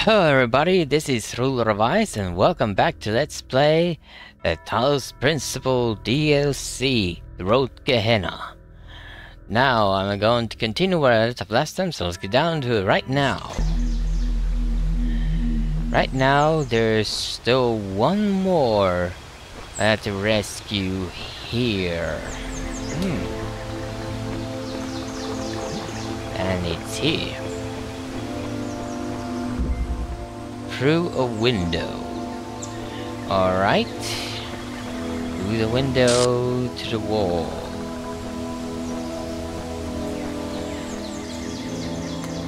Hello everybody, this is Ruler of Ice and welcome back to Let's Play the TALOS Principle DLC, The Road to Gehenna. Now I'm going to continue where I left off last time, so let's get down to it right now. Right now there's still one more I have to rescue here. And it's here. Through a window. Alright. Through the window to the wall.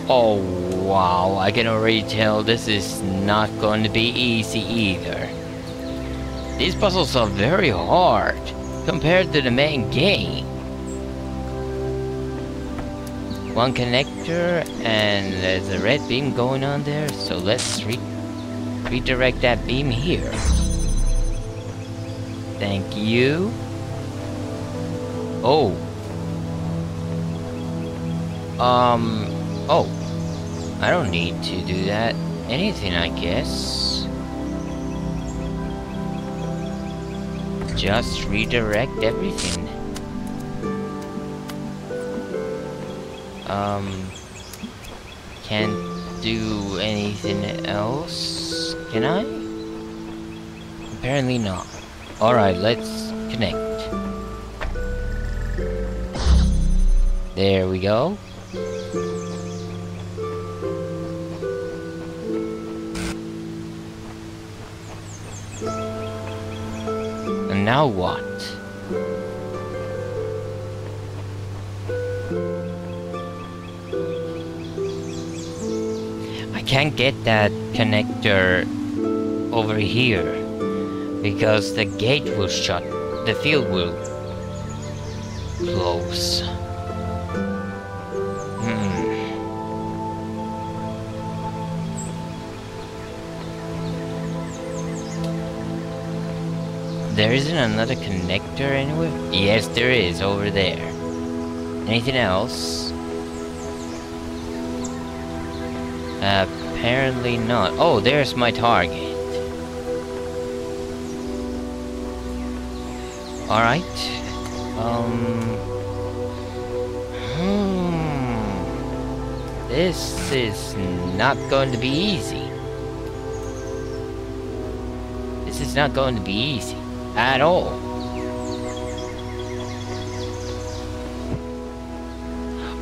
Oh wow, I can already tell this is not going to be easy either. These puzzles are very hard compared to the main game. One connector and there's a red beam going on there, so let's redirect that beam here. Thank you. Oh, I don't need to do that. Anything, I guess. Just redirect everything. Can't do anything else, can I? Apparently not. Alright, let's connect. There we go. And now what? Can't get that connector over here because the gate will shut, the field will close. There isn't another connector anywhere? Yes, there is over there. Anything else? Apparently not. Oh, there's my target. Alright. This is not going to be easy. This is not going to be easy at all.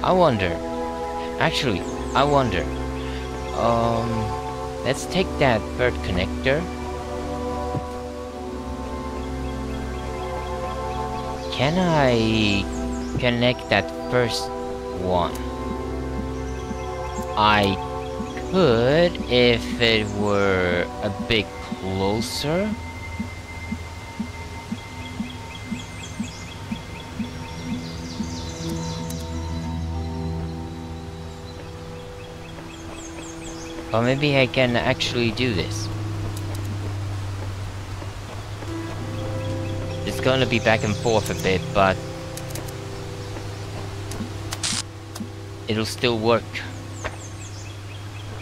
I wonder. Actually, I wonder. Let's take that third connector. Can I connect that first one? I could if it were a bit closer. Or maybe I can actually do this. It's gonna be back and forth a bit, but it'll still work.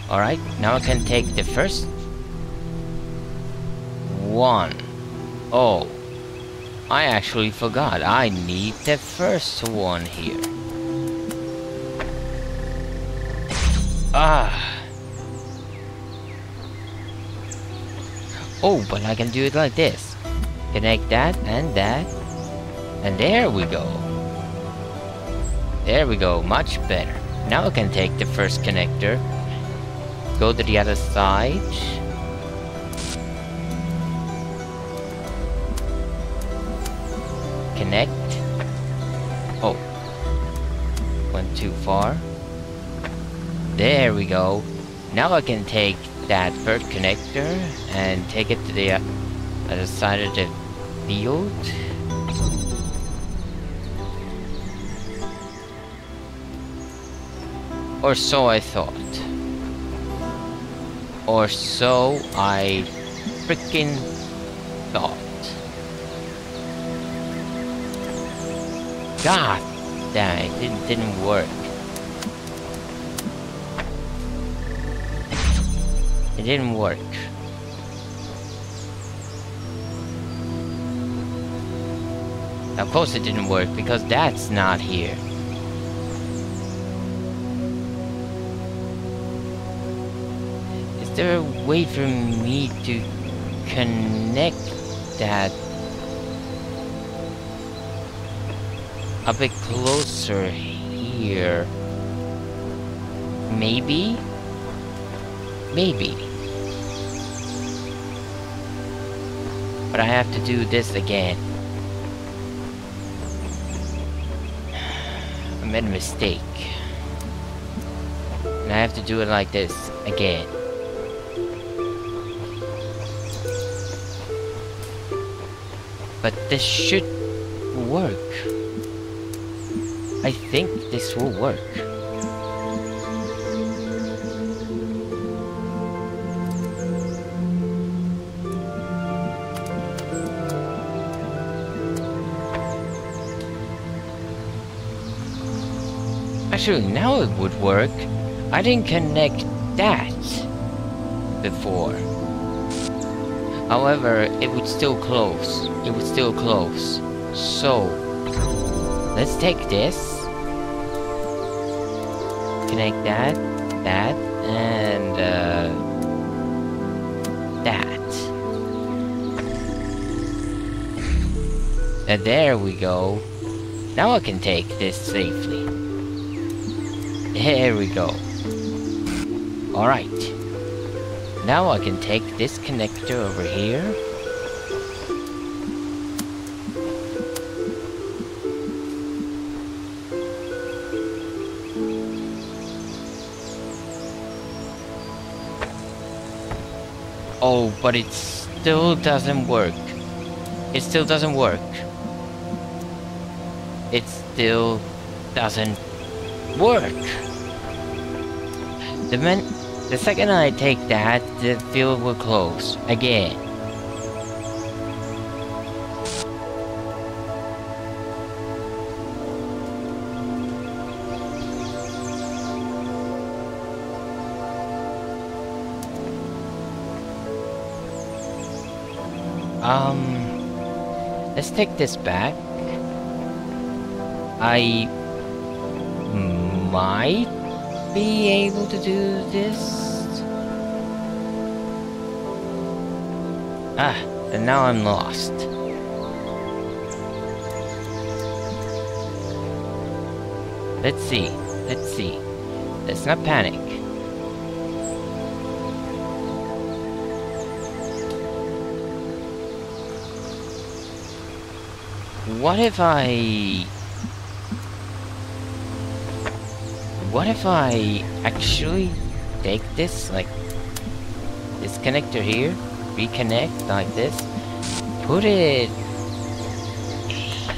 Alright, now I can take the first one. Oh, I actually forgot. I need the first one here. Oh, but I can do it like this. Connect that, and there we go. There we go, much better. Now I can take the first connector, go to the other side. Connect. Oh, went too far. There we go. Now I can take that third connector and take it to the other side of the field. Or so I thought. Or so I freaking thought. God damn it, it didn't work. It didn't work. Of course it didn't work, because that's not here. Is there a way for me to connect that a bit closer here? Maybe? Maybe. But I have to do this again. I made a mistake. And I have to do it like this again. But this should work. I think this will work. Actually, now it would work. I didn't connect that before. However, it would still close. It would still close. So, let's take this. Connect that, that, and that. And there we go. Now I can take this safely. There we go. Alright. Now I can take this connector over here. Oh, but it still doesn't work. It still doesn't work. It still doesn't work. The second I take that, the field will close again. Let's take this back. I might be able to do this. And now I'm lost. Let's see. Let's see. Let's not panic. What if I actually take this, like, this connector here, reconnect like this, put it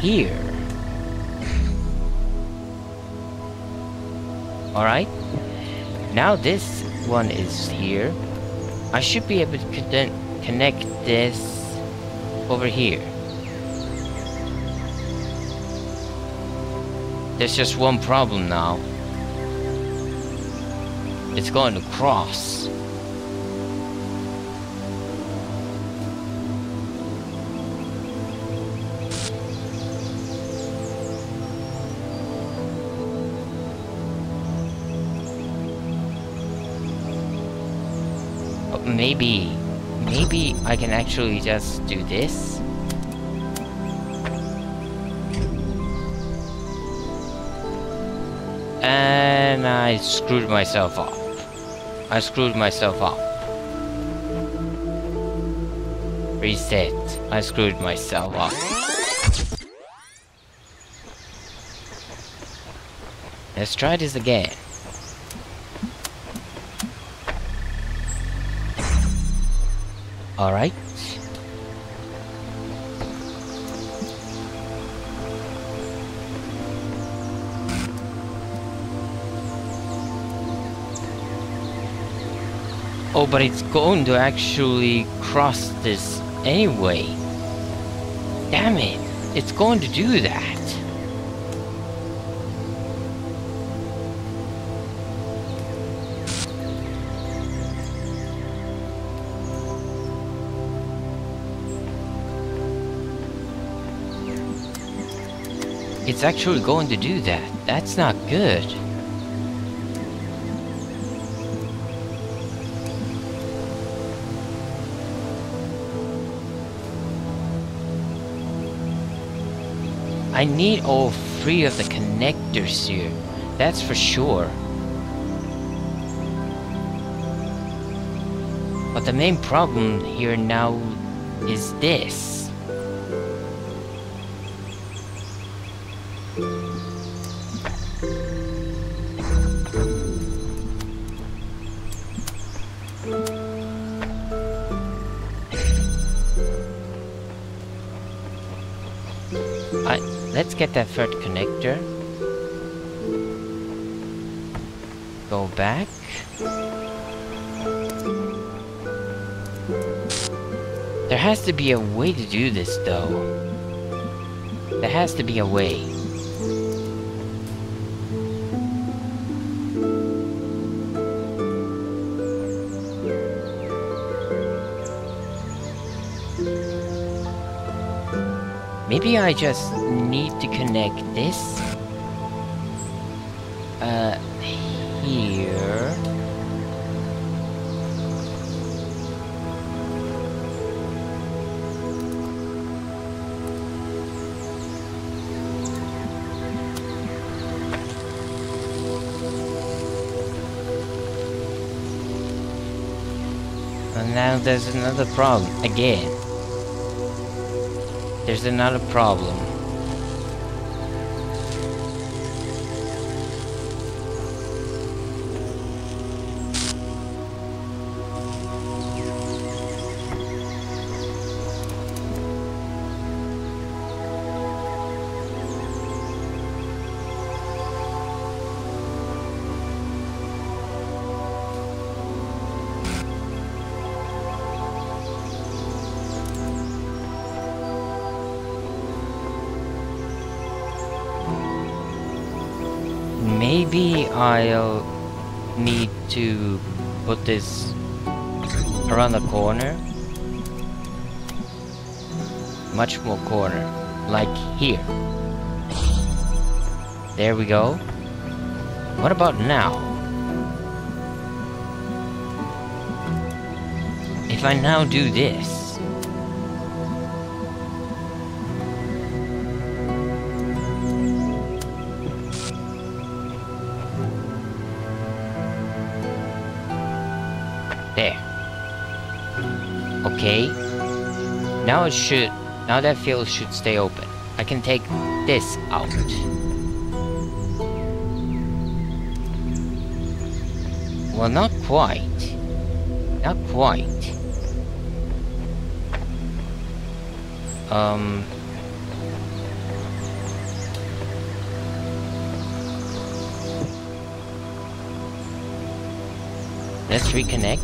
here. Alright, now this one is here. I should be able to connect this over here. There's just one problem now. It's going to cross. Maybe I can actually just do this. And I screwed myself up. I screwed myself up. Reset. I screwed myself up. Let's try this again. Alright. Oh, but it's going to actually cross this anyway. Damn it. It's going to do that. It's actually going to do that. That's not good. I need all three of the connectors here. That's for sure. But the main problem here now is this. Let's get that third connector. Go back. There has to be a way to do this though. There has to be a way. Maybe I just need to connect this here. And now there's another problem again. There's another problem. Maybe I'll need to put this around the corner. Much more corner. Like here. There we go. What about now? If I now do this. There. Okay. Now that field should stay open. I can take this out. Well, not quite. Not quite. Let's reconnect.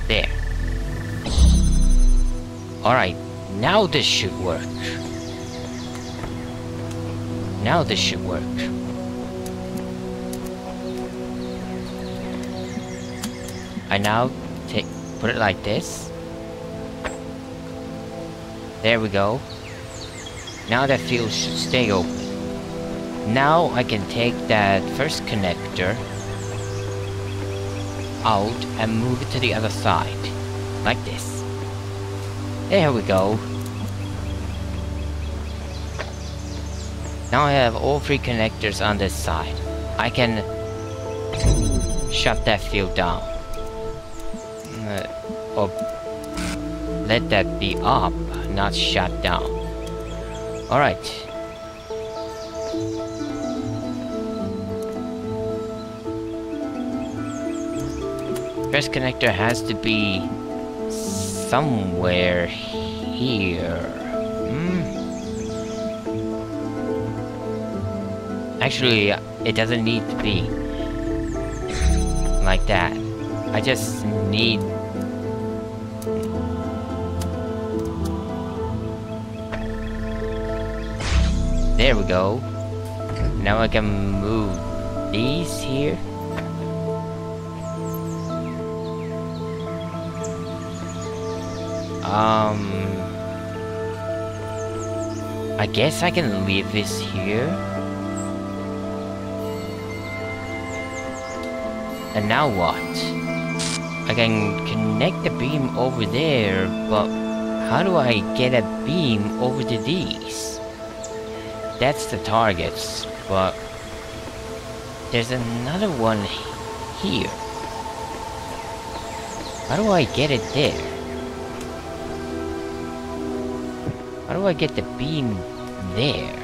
There. Alright, now this should work. Now this should work. I now put it like this. There we go. Now that field should stay open. Now I can take that first connector out and move it to the other side. Like this. There we go. Now I have all three connectors on this side. I can shut that field down. Or let that be up, not shut down. Alright. First connector has to be somewhere here. Actually, it doesn't need to be like that. I just need... There we go. Now I can move these here. I guess I can leave this here. And now what? I can connect the beam over there, but how do I get a beam over to these? That's the targets, but there's another one here. How do I get it there? How do I get the beam there?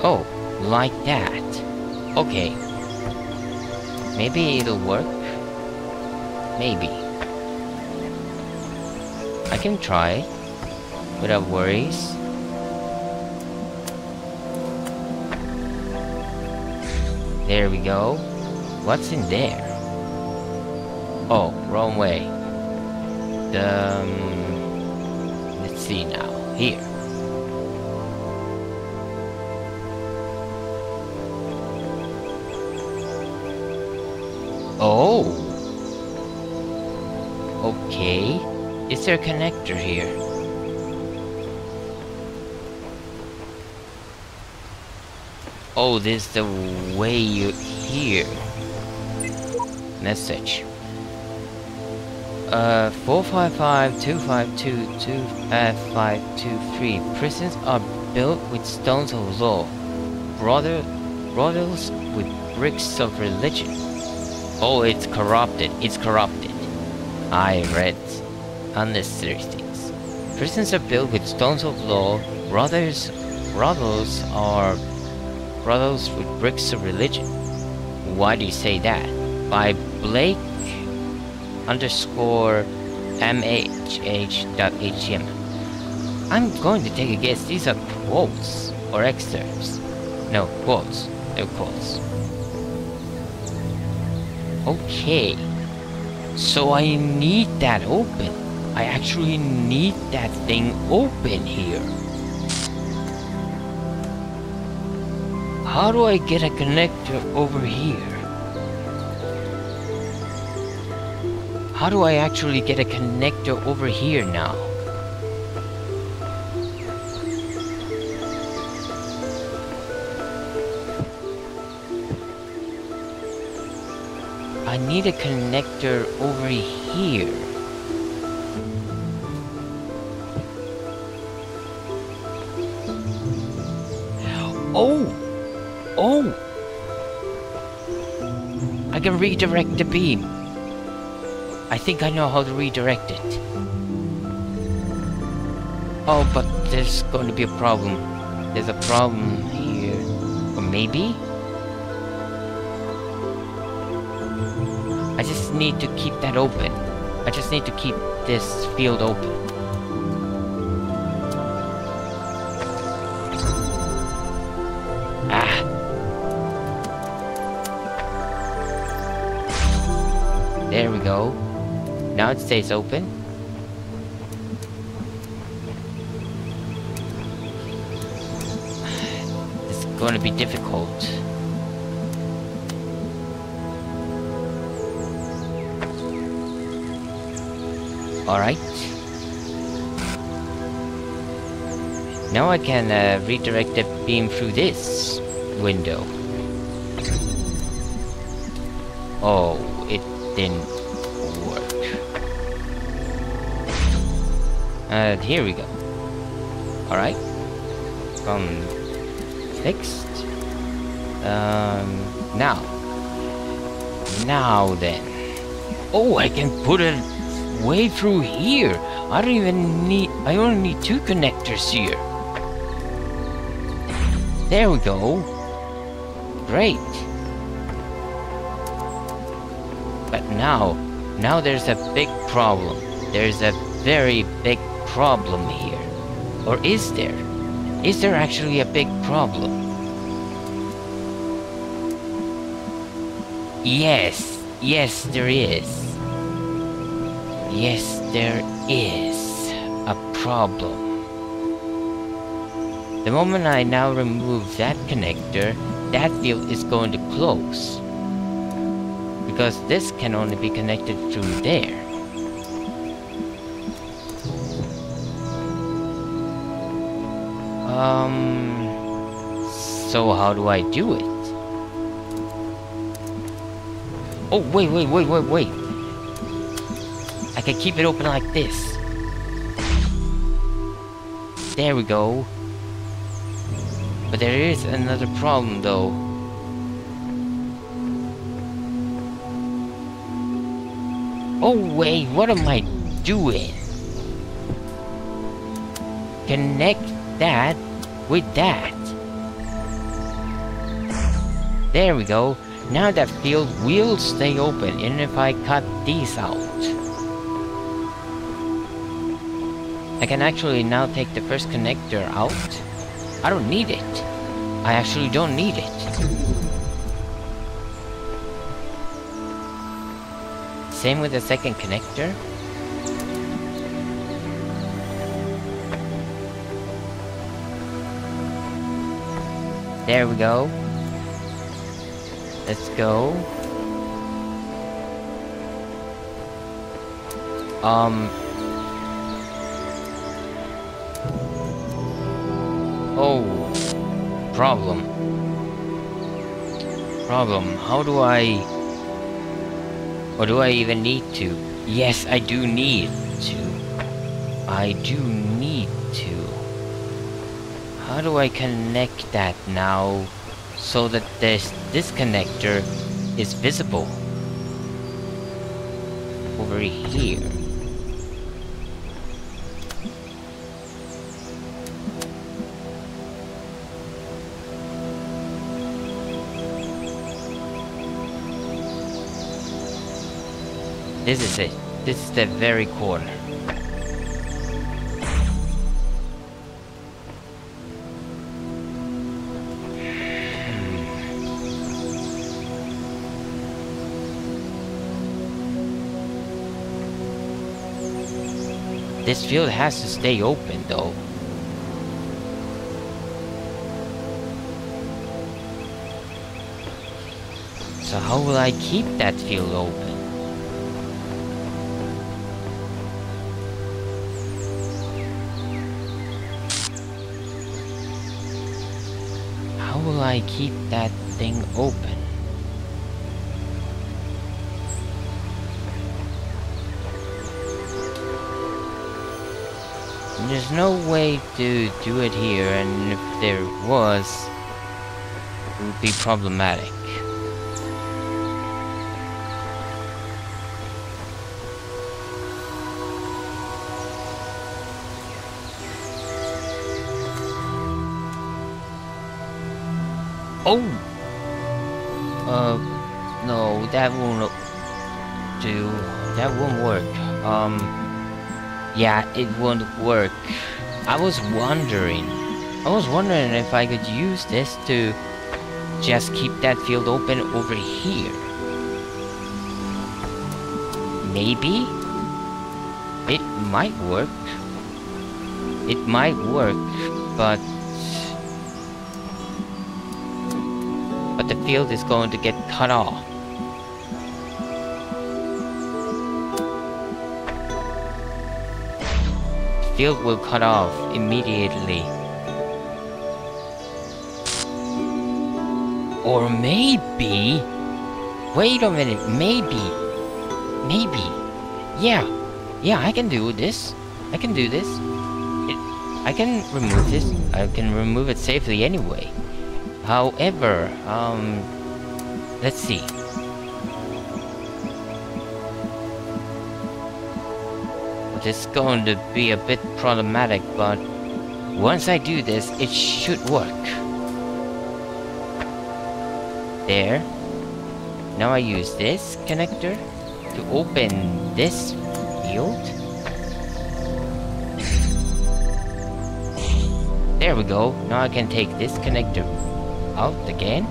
Oh, like that. Okay. Maybe it'll work. Maybe. I can try without worries. There we go. What's in there? Oh, wrong way. Let's see now. Here. Oh. Okay. Is there a connector here? Oh, this is the way you hear. Message. 455-252-2523. Prisons are built with stones of law. Brothels with bricks of religion. Oh, it's corrupted. It's corrupted. I read unnecessary things. Prisons are built with stones of law. Brothels with bricks of religion. Why do you say that? By Blake _MHH.HM. I'm going to take a guess. These are quotes or excerpts. No, quotes. They're quotes. Okay. So I need that open. I actually need that thing open here. How do I get a connector over here? How do I actually get a connector over here now? I need a connector over here. Oh! Oh! I can redirect the beam. I think I know how to redirect it. Oh, but there's going to be a problem. There's a problem here. Or maybe? I just need to keep that open. I just need to keep this field open. Ah! There we go. Now it stays open. It's going to be difficult. Alright. Now I can redirect the beam through this window. Oh, it didn't work. Here we go. Alright. Fixed. Now then. Oh, I can put it way through here. I only need two connectors here. There we go. Great. But now there's a big problem. There's a very big problem here. Or is there? Is there actually a big problem? Yes, there is. Yes, there is a problem. The moment I now remove that connector, that field is going to close. Because this can only be connected through there. So how do I do it? Oh, wait. I can keep it open like this. There we go. But there is another problem though. Oh wait, what am I doing? Connect that with that. There we go. Now that field will stay open even if I cut these out. I can actually now take the first connector out. I don't need it. I actually don't need it. Same with the second connector. There we go. Let's go. Oh, problem. How do I... Or do I even need to? Yes, I do need to. I do need to. How do I connect that now so that this connector is visible over here? This is it. This is the very corner. This field has to stay open though. So how will I keep that field open? How will I keep that thing open? There's no way to do it here, and if there was, it would be problematic. Oh! No, that won't do. That won't work. Yeah, it won't work. I was wondering if I could use this to just keep that field open over here. Maybe? It might work. It might work, but the field is going to get cut off. Field will cut off immediately. Or maybe... Wait a minute, maybe... Yeah, I can do this. I can do this. I can remove this. I can remove it safely anyway. However, let's see. It's going to be a bit problematic, but once I do this, it should work. There. Now I use this connector to open this field. There we go. Now I can take this connector out again.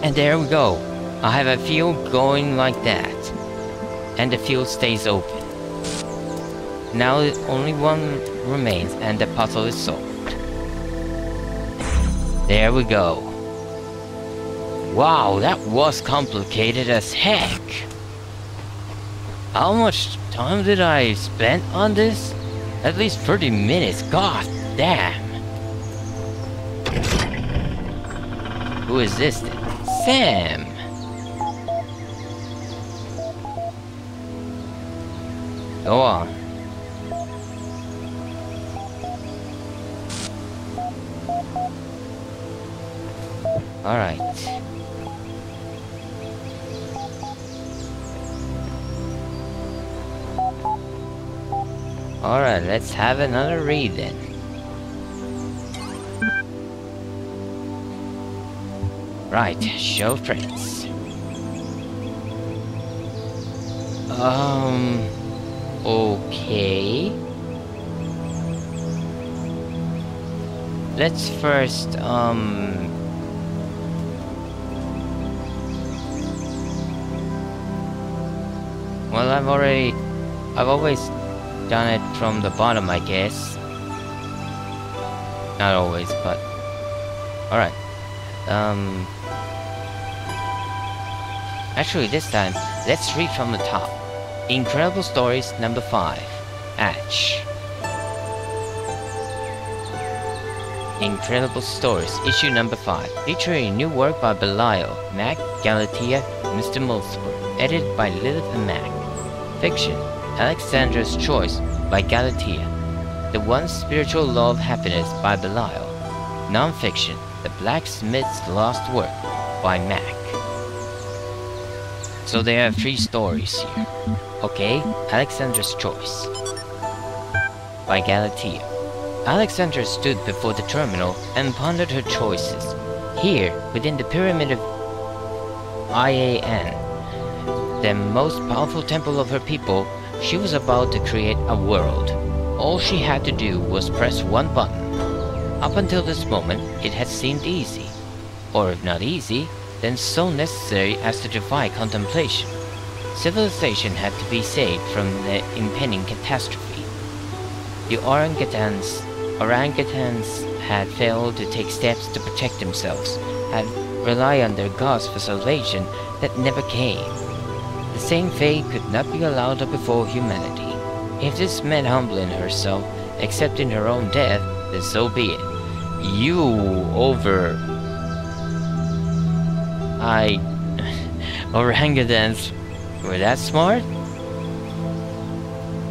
And there we go. I have a field going like that. And the field stays open. Now only one remains and the puzzle is solved. There we go. Wow, that was complicated as heck. How much time did I spend on this? At least 30 minutes, god damn. Who is this then? Sam! Go on. Alright. Alright, let's have another read then. Right, show friends. Okay. Let's first, well, I've always done it from the bottom, I guess. Not always, but... Alright. Actually, this time, let's read from the top. Incredible Stories number 5. Atch. Incredible Stories, issue number 5. Featuring a new work by Belial, Mac, Galatea, Mr. Multiple. Edited by Lilith and Mac. Fiction, Alexandra's Choice by Galatea. The One Spiritual Law of Happiness by Belial. Non-fiction, The Blacksmith's Lost Work by Mac. So there are 3 stories here. Okay, Alexandra's Choice by Galatea. Alexandra stood before the terminal and pondered her choices. Here, within the pyramid of Ian, the most powerful temple of her people, she was about to create a world. All she had to do was press one button. Up until this moment, it had seemed easy. Or if not easy, then so necessary as to defy contemplation. Civilization had to be saved from the impending catastrophe. The orangutans had failed to take steps to protect themselves, had relied on their gods for salvation that never came. The same fate could not be allowed to befall humanity. If this meant humbling herself, accepting her own death, then so be it. You over... orangutans were that smart?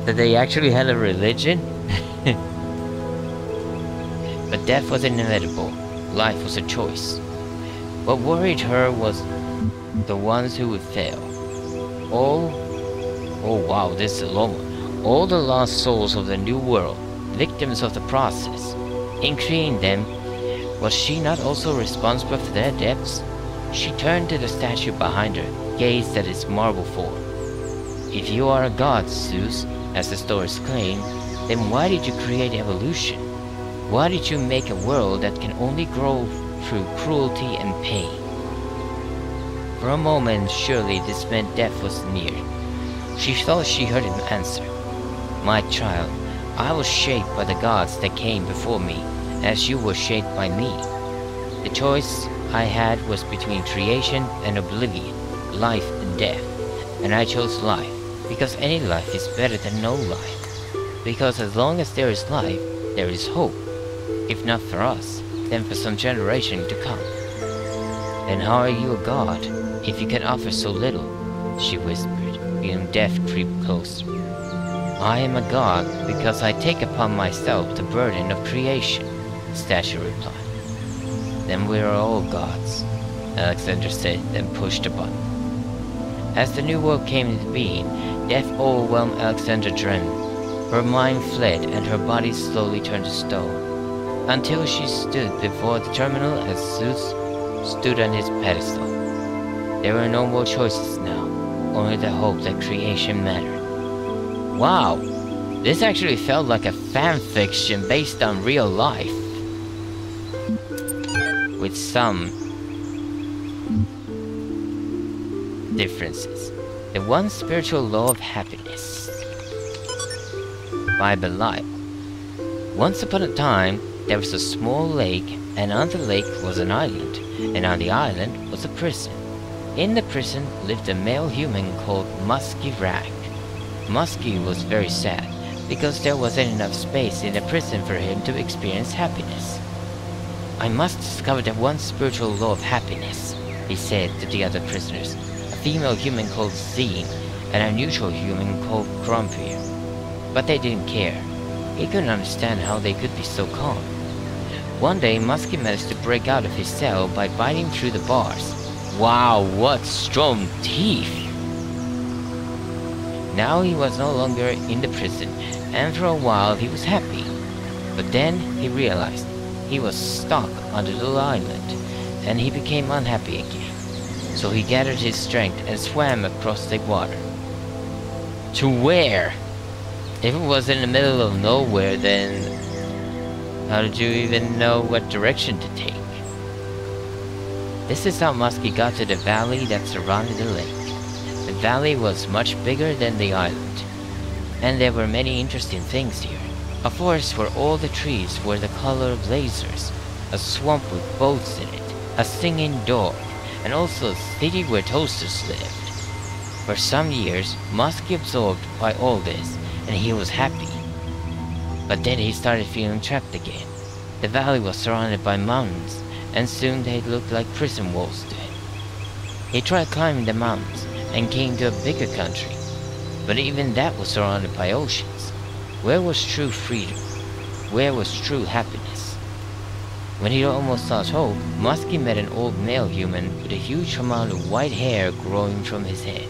That they actually had a religion? But death was inevitable. Life was a choice. What worried her was the ones who would fail. Oh wow, this is a long one. All the lost souls of the new world, victims of the process. In creating them, was she not also responsible for their deaths? She turned to the statue behind her, gazed at its marble form. If you are a god, Zeus, as the stories claim, then why did you create evolution? Why did you make a world that can only grow through cruelty and pain? For a moment, surely this meant death was near. She thought she heard him answer. My child, I was shaped by the gods that came before me, as you were shaped by me. The choice I had was between creation and oblivion, life and death, and I chose life, because any life is better than no life. Because as long as there is life, there is hope. If not for us, then for some generation to come. Then how are you a god, if you can offer so little? She whispered, feeling death creep closer. I am a god because I take upon myself the burden of creation, the statue replied. Then we are all gods, Alexandra said, then pushed a button. As the new world came into being, death overwhelmed Alexandra dreaming. Her mind fled and her body slowly turned to stone, until she stood before the terminal as Zeus stood on his pedestal. There were no more choices now, only the hope that creation mattered. Wow, this actually felt like a fan fiction based on real life, with some differences. The One Spiritual Law of Happiness by Belial. Once upon a time, there was a small lake, and on the lake was an island, and on the island was a prison. In the prison lived a male human called Musky Rag. Musky was very sad, because there wasn't enough space in the prison for him to experience happiness. "I must discover the one spiritual law of happiness," he said to the other prisoners, a female human called Zine, and an unusual human called Grumpier. But they didn't care. He couldn't understand how they could be so calm. One day, Musky managed to break out of his cell by biting through the bars. Wow, what strong teeth! Now he was no longer in the prison, and for a while he was happy. But then he realized he was stuck on the little island, and he became unhappy again. So he gathered his strength and swam across the water. To where? If it was in the middle of nowhere, then how did you even know what direction to take? This is how Musky got to the valley that surrounded the lake. The valley was much bigger than the island, and there were many interesting things here. A forest where all the trees were the color of lasers, a swamp with boats in it, a singing dog, and also a city where toasters lived. For some years, Musky absorbed by all this, and he was happy. But then he started feeling trapped again. The valley was surrounded by mountains, and soon they looked like prison walls to him. He tried climbing the mountains, and came to a bigger country. But even that was surrounded by oceans. Where was true freedom? Where was true happiness? When he almost lost hope, Musky met an old male human with a huge amount of white hair growing from his head.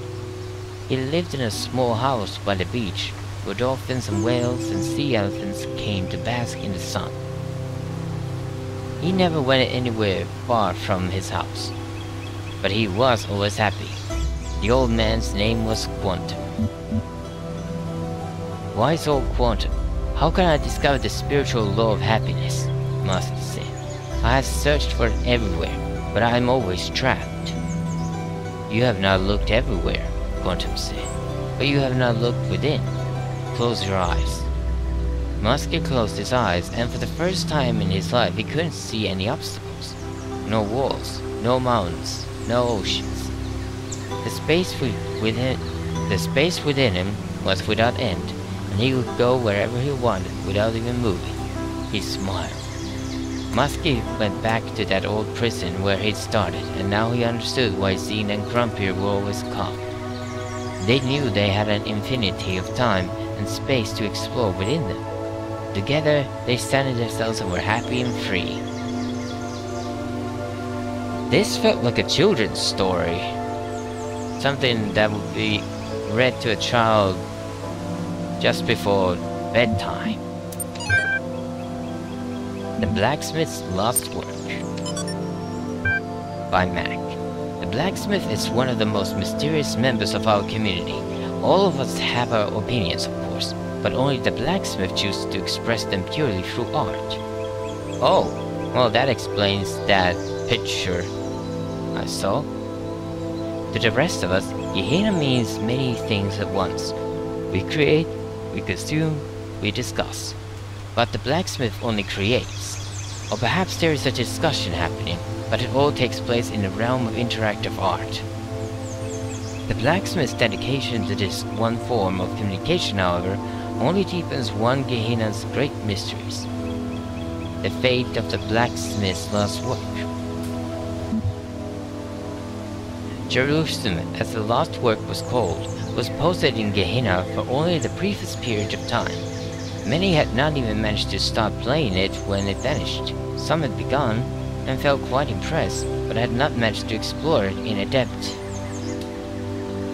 He lived in a small house by the beach, where dolphins and whales and sea elephants came to bask in the sun. He never went anywhere far from his house, but he was always happy. The old man's name was Quantum. "Wise old Quantum, how can I discover the spiritual law of happiness?" Musky said. "I have searched for it everywhere, but I am always trapped." "You have not looked everywhere," Quantum said, "but you have not looked within. Close your eyes." Musky closed his eyes, and for the first time in his life he couldn't see any obstacles. No walls, no mountains, no oceans. The space within him was without end, and he could go wherever he wanted without even moving. He smiled. Musky went back to that old prison where he'd started, and now he understood why Zine and Grumpier were always calm. They knew they had an infinity of time and space to explore within them. Together, they centered themselves and were happy and free. This felt like a children's story. Something that would be read to a child just before bedtime. The Blacksmith's Lost Work by Mac. The blacksmith is one of the most mysterious members of our community. All of us have our opinions, of course, but only the blacksmith chooses to express them purely through art. Oh, well, that explains that picture I saw. To the rest of us, Gehenna means many things at once. We create, we consume, we discuss. But the blacksmith only creates. Or perhaps there is a discussion happening, but it all takes place in the realm of interactive art. The blacksmith's dedication to this one form of communication, however, only deepens one Gehenna's great mysteries. The fate of the blacksmith's lost work. Jerusalem, as the lost work was called, was posted in Gehenna for only the briefest period of time. Many had not even managed to start playing it when it vanished. Some had begun and felt quite impressed, but had not managed to explore it in a depth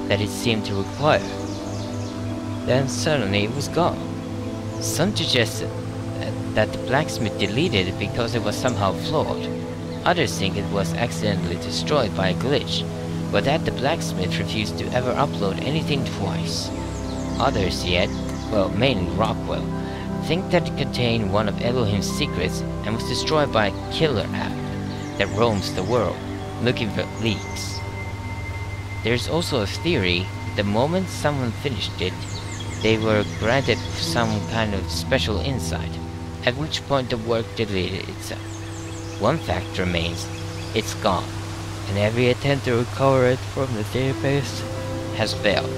that it seemed to require. Then suddenly it was gone. Some suggested that the blacksmith deleted it because it was somehow flawed. Others think it was accidentally destroyed by a glitch, but that the blacksmith refused to ever upload anything twice. Others yet, well, mainly Rockwell, think that it contained one of Elohim's secrets and was destroyed by a killer app that roams the world, looking for leaks. There's also a theory that the moment someone finished it, they were granted some kind of special insight, at which point the work deleted itself. One fact remains, it's gone, and every attempt to recover it from the database has failed.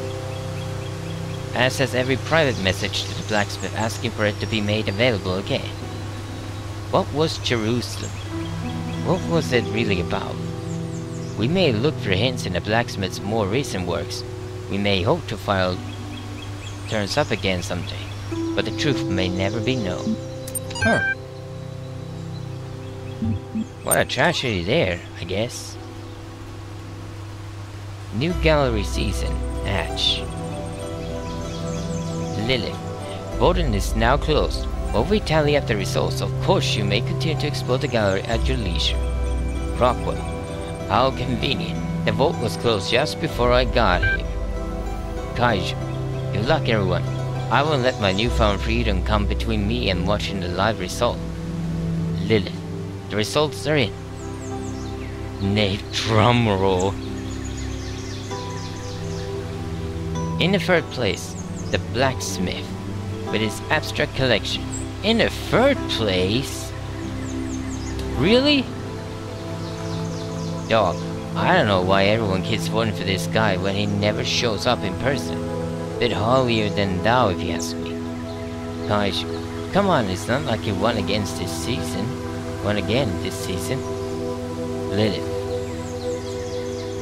As has every private message to the blacksmith asking for it to be made available again. What was Jerusalem? What was it really about? We may look for hints in the blacksmith's more recent works. We may hope to find turns up again someday, but the truth may never be known. Huh. What a tragedy there, I guess. New gallery season. Hatch. Lilith. Voting is now closed. While we tally up the results, of course you may continue to explore the gallery at your leisure. Rockwell. How convenient. The vote was closed just before I got here. Kaiju. Good luck, everyone. I won't let my newfound freedom come between me and watching the live result. Lilith. The results are in. Nate, drumroll. In the third place, the blacksmith, with his abstract collection. In the third place? Really? Dog, I don't know why everyone keeps voting for this guy when he never shows up in person. Bit holier than thou if you ask me. Kaiju, come on, it's not like you won against this season. Won again this season. Lilith.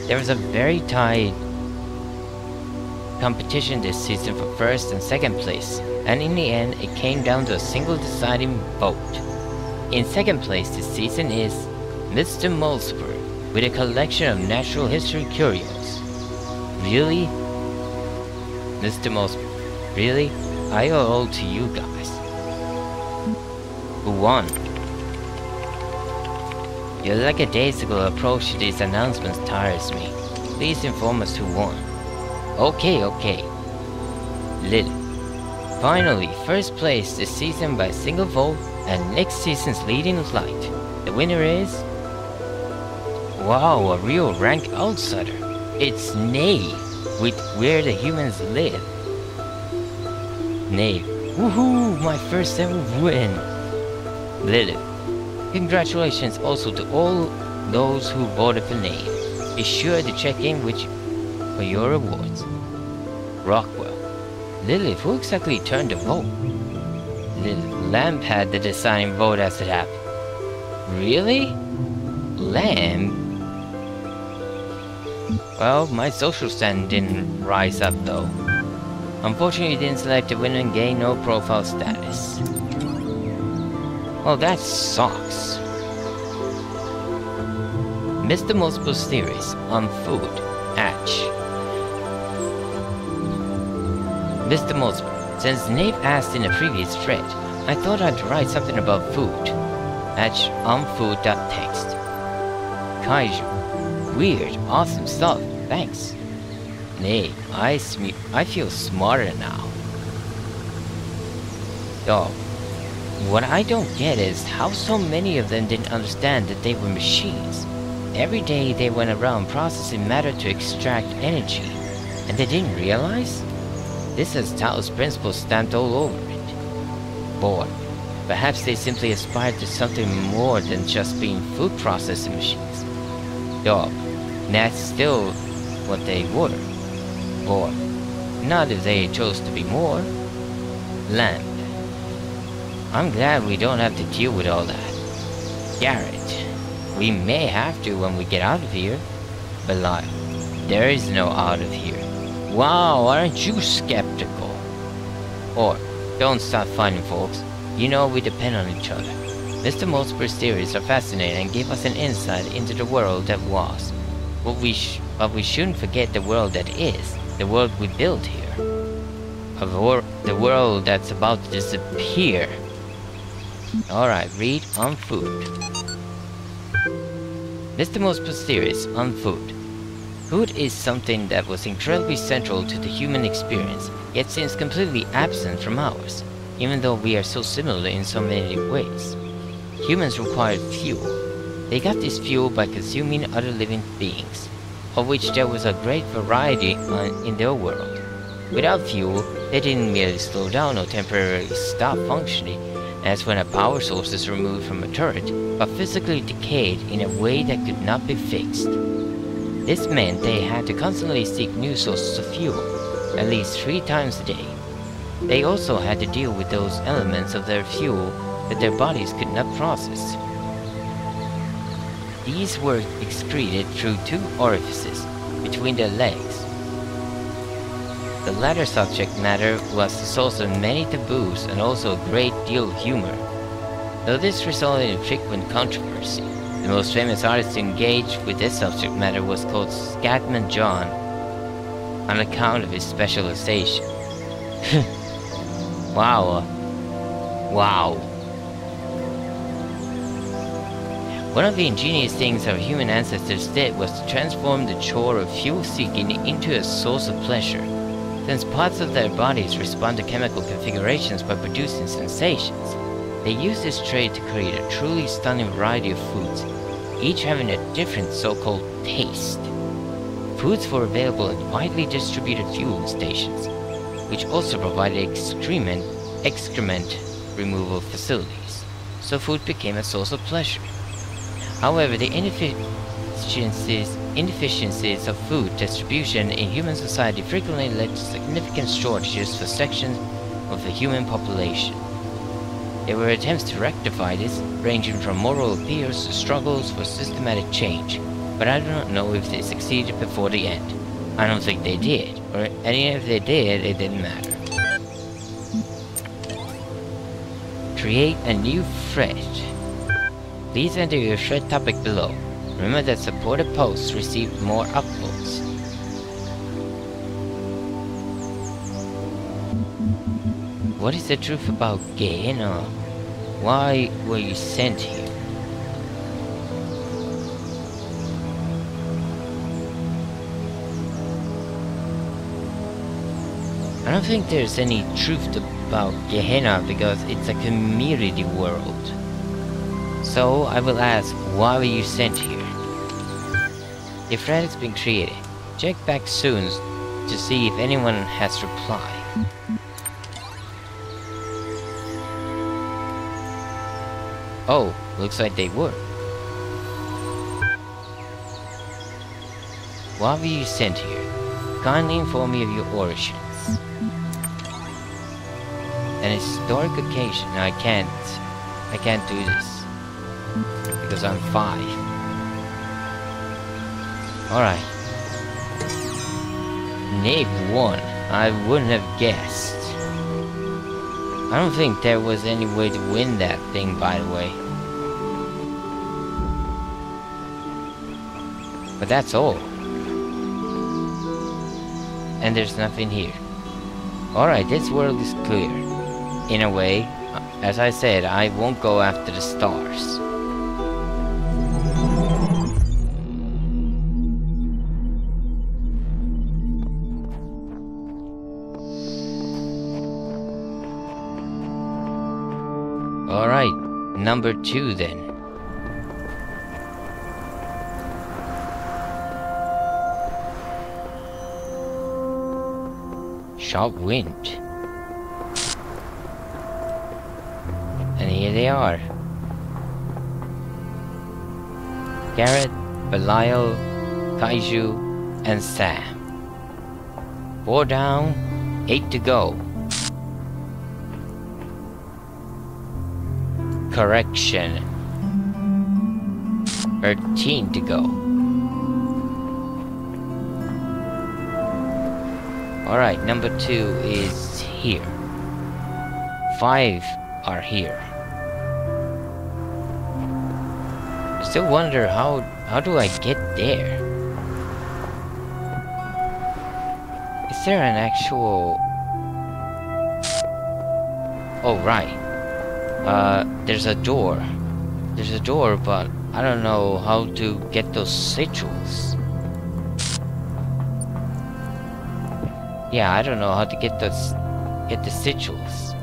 There was a very tight competition this season for first and second place, and in the end it came down to a single deciding vote. In second place this season is Mr. Mulsper with a collection of natural history curios. Really? Mr. Mulsper, really? I owe all to you guys. Who won? Your lackadaisical approach to these announcements tires me. Please inform us who won. Okay. Lilith. Finally, first place this season by single vote and next season's leading light. The winner is... Wow, a real rank outsider. It's Nave with Where the Humans Live. Nave. Woohoo! My first ever win! Lilith. Congratulations also to all those who voted for Nave. Be sure to check in for your rewards. Rockwell. Lilith, who exactly turned the vote? Lilith. Lamp had the deciding vote as it happened. Really? Lamp? Well, my social standing didn't rise up though. Unfortunately, you didn't select the winner and gain no profile status. Well, that sucks. Mr. Multiple's theories on food. Hatch. Mr. Multiple, since Nave asked in a previous thread, I thought I'd write something about food. Hatch on food.text. Kaiju. Weird, awesome stuff. Thanks. Nave, I feel smarter now. Dog. What I don't get is how so many of them didn't understand that they were machines. Every day they went around processing matter to extract energy, and they didn't realize? This has TALOS principles stamped all over it. Bored. Perhaps they simply aspired to something more than just being food processing machines. Dog. That's still what they were. Bored. Not if they chose to be more. Lamp. I'm glad we don't have to deal with all that. Garrett. We may have to when we get out of here. Belial. There is no out of here. Wow, aren't you skeptical? Or, don't stop fighting, folks. You know we depend on each other. Mr. Multiper's theories are fascinating and give us an insight into the world that was. But we shouldn't forget the world that is. The world we built here. The world that's about to disappear. Alright, read on food. Mr. Multiper's theories on food. Food is something that was incredibly central to the human experience, yet seems completely absent from ours, even though we are so similar in so many ways. Humans required fuel. They got this fuel by consuming other living beings, of which there was a great variety in their world. Without fuel, they didn't merely slow down or temporarily stop functioning, as when a power source is removed from a turret, but physically decayed in a way that could not be fixed. This meant they had to constantly seek new sources of fuel, at least 3 times a day. They also had to deal with those elements of their fuel that their bodies could not process. These were excreted through 2 orifices between their legs. The latter subject matter was the source of many taboos and also a great deal of humor. Though this resulted in frequent controversy, the most famous artist to engage with this subject matter was called Scatman John, on account of his specialization. Wow. Wow. One of the ingenious things our human ancestors did was to transform the chore of fuel seeking into a source of pleasure. Since parts of their bodies respond to chemical configurations by producing sensations, they used this trait to create a truly stunning variety of foods, each having a different so-called taste. Foods were available at widely distributed fueling stations, which also provided excrement removal facilities, so food became a source of pleasure. However, the inefficiencies of food distribution in human society frequently led to significant shortages for sections of the human population. There were attempts to rectify this, ranging from moral appeals to struggles for systematic change, but I do not know if they succeeded before the end. I don't think they did, and if they did, it didn't matter. Create a new thread. Please enter your thread topic below. Remember that supported posts receive more upvotes. What is the truth about Gehenna? Why were you sent here? I don't think there's any truth about Gehenna because it's a community world. So I will ask, why were you sent here? The thread has been created. Check back soon to see if anyone has replied. Oh, looks like they were. Why were you sent here? Kindly inform me of your origins. An historic occasion. No, I can't do this. Because I'm 5. Alright. Nick won. I wouldn't have guessed. I don't think there was any way to win that thing, by the way. But that's all. And there's nothing here. Alright, this world is clear. In a way, as I said, I won't go after the stars. Alright, number 2 then. Sharp wind. And here they are. Garrett, Belial, Kaiju, and Sam. 4 down, 8 to go. Correction. 13 to go. Alright, number 2 is here. 5 are here. I still wonder how do I get there? Is there an actual... Oh, right. There's a door. There's a door, but I don't know how to get those sigils. Yeah, I don't know how to get the sigils.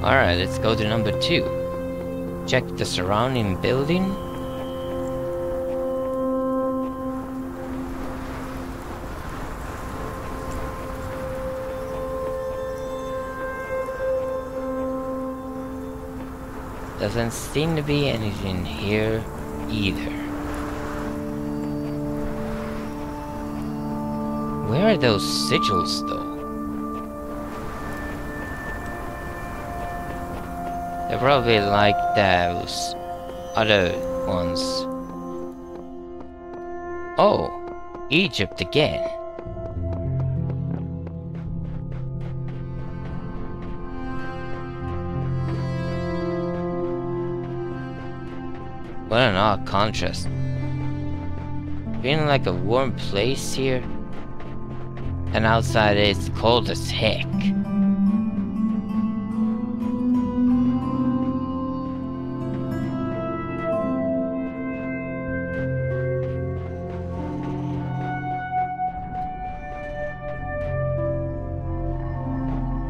Alright, let's go to number 2. Check the surrounding building. Doesn't seem to be anything here. either. Where are those sigils, though? They're probably like those other ones. Oh, Egypt again. What an odd contrast. Feeling like a warm place here, and outside it's cold as heck.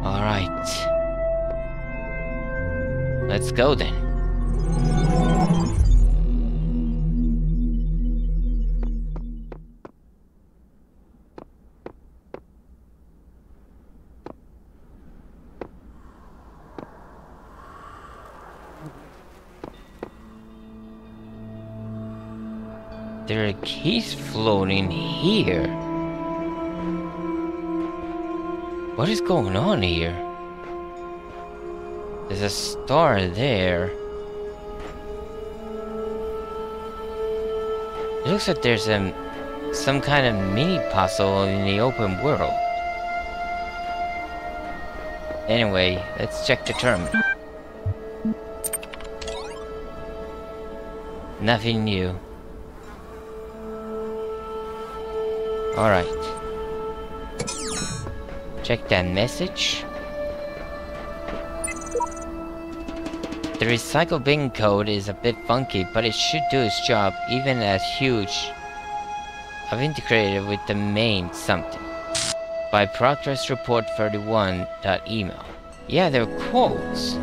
Alright. Let's go then. There are keys floating here. What is going on here? There's a star there. It looks like there's some kind of mini puzzle in the open world. Anyway, let's check the terminal. Nothing new. Alright. Check that message. The recycle bin code is a bit funky, but it should do its job even as huge. I've integrated with the main something. By progress report 31.email. Yeah, they're quotes.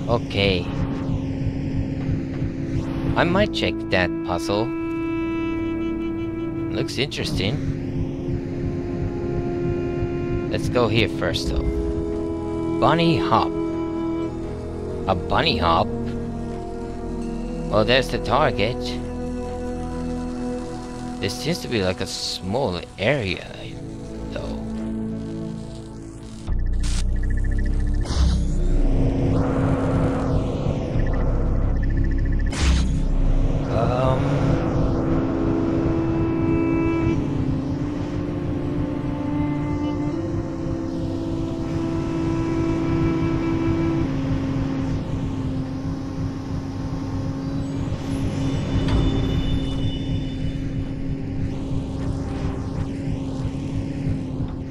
Okay. I might check that puzzle. Looks interesting. Let's go here first though. Bunny hop. A bunny hop? Well, there's the target. This seems to be like a small area though.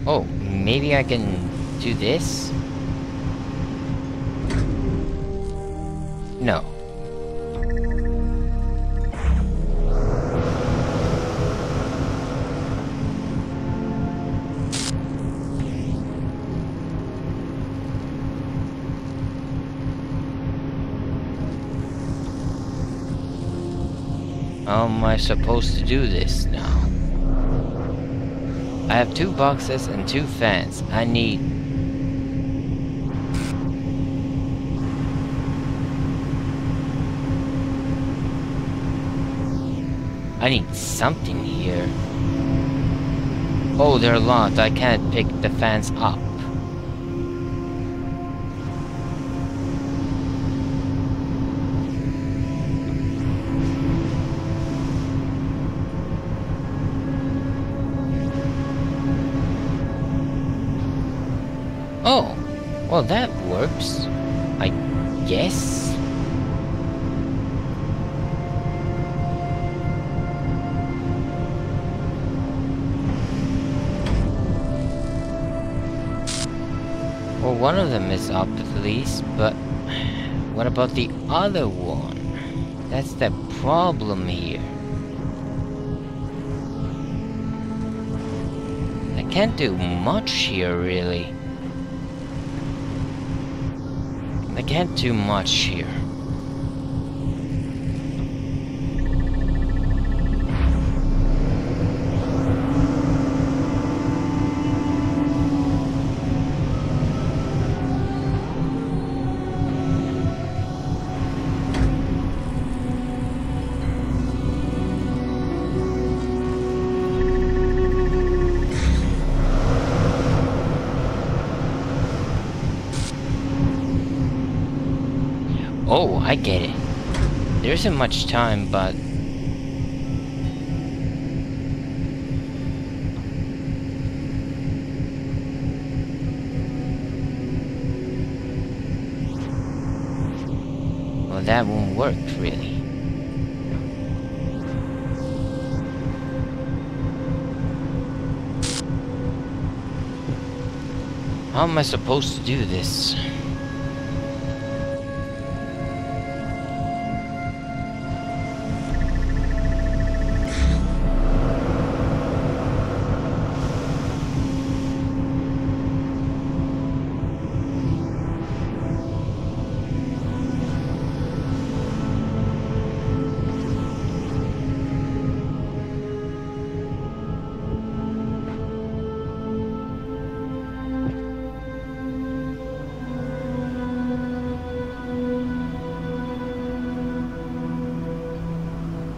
Oh, maybe I can do this? No. How am I supposed to do this now? I have 2 boxes and 2 fans. I need something here. Oh, they're locked. I can't pick the fans up. Oh, well that works, I guess. Well, one of them is up at least, but what about the other one? That's the problem here. I can't do much here, really. I can't do much here. Oh, I get it. There isn't much time, but... well, that won't work, really. How am I supposed to do this?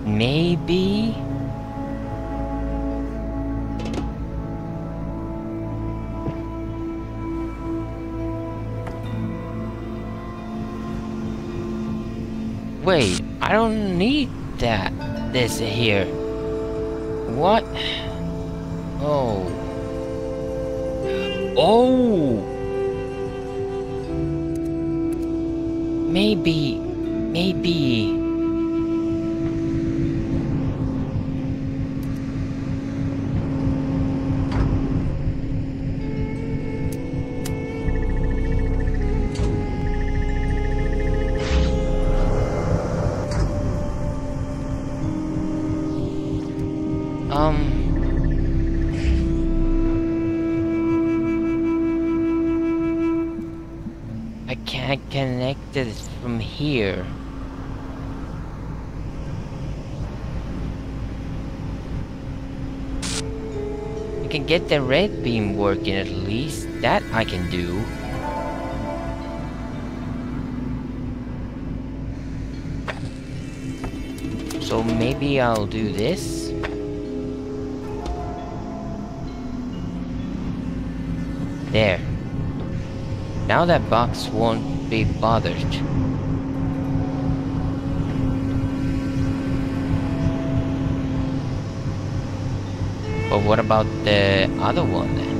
Maybe? Wait, I don't need that. This here. What? Oh. Oh! Maybe. I can't connect it from here. I can get the red beam working at least. That I can do. So maybe I'll do this. There. Now that box won't be bothered. But what about the other one then?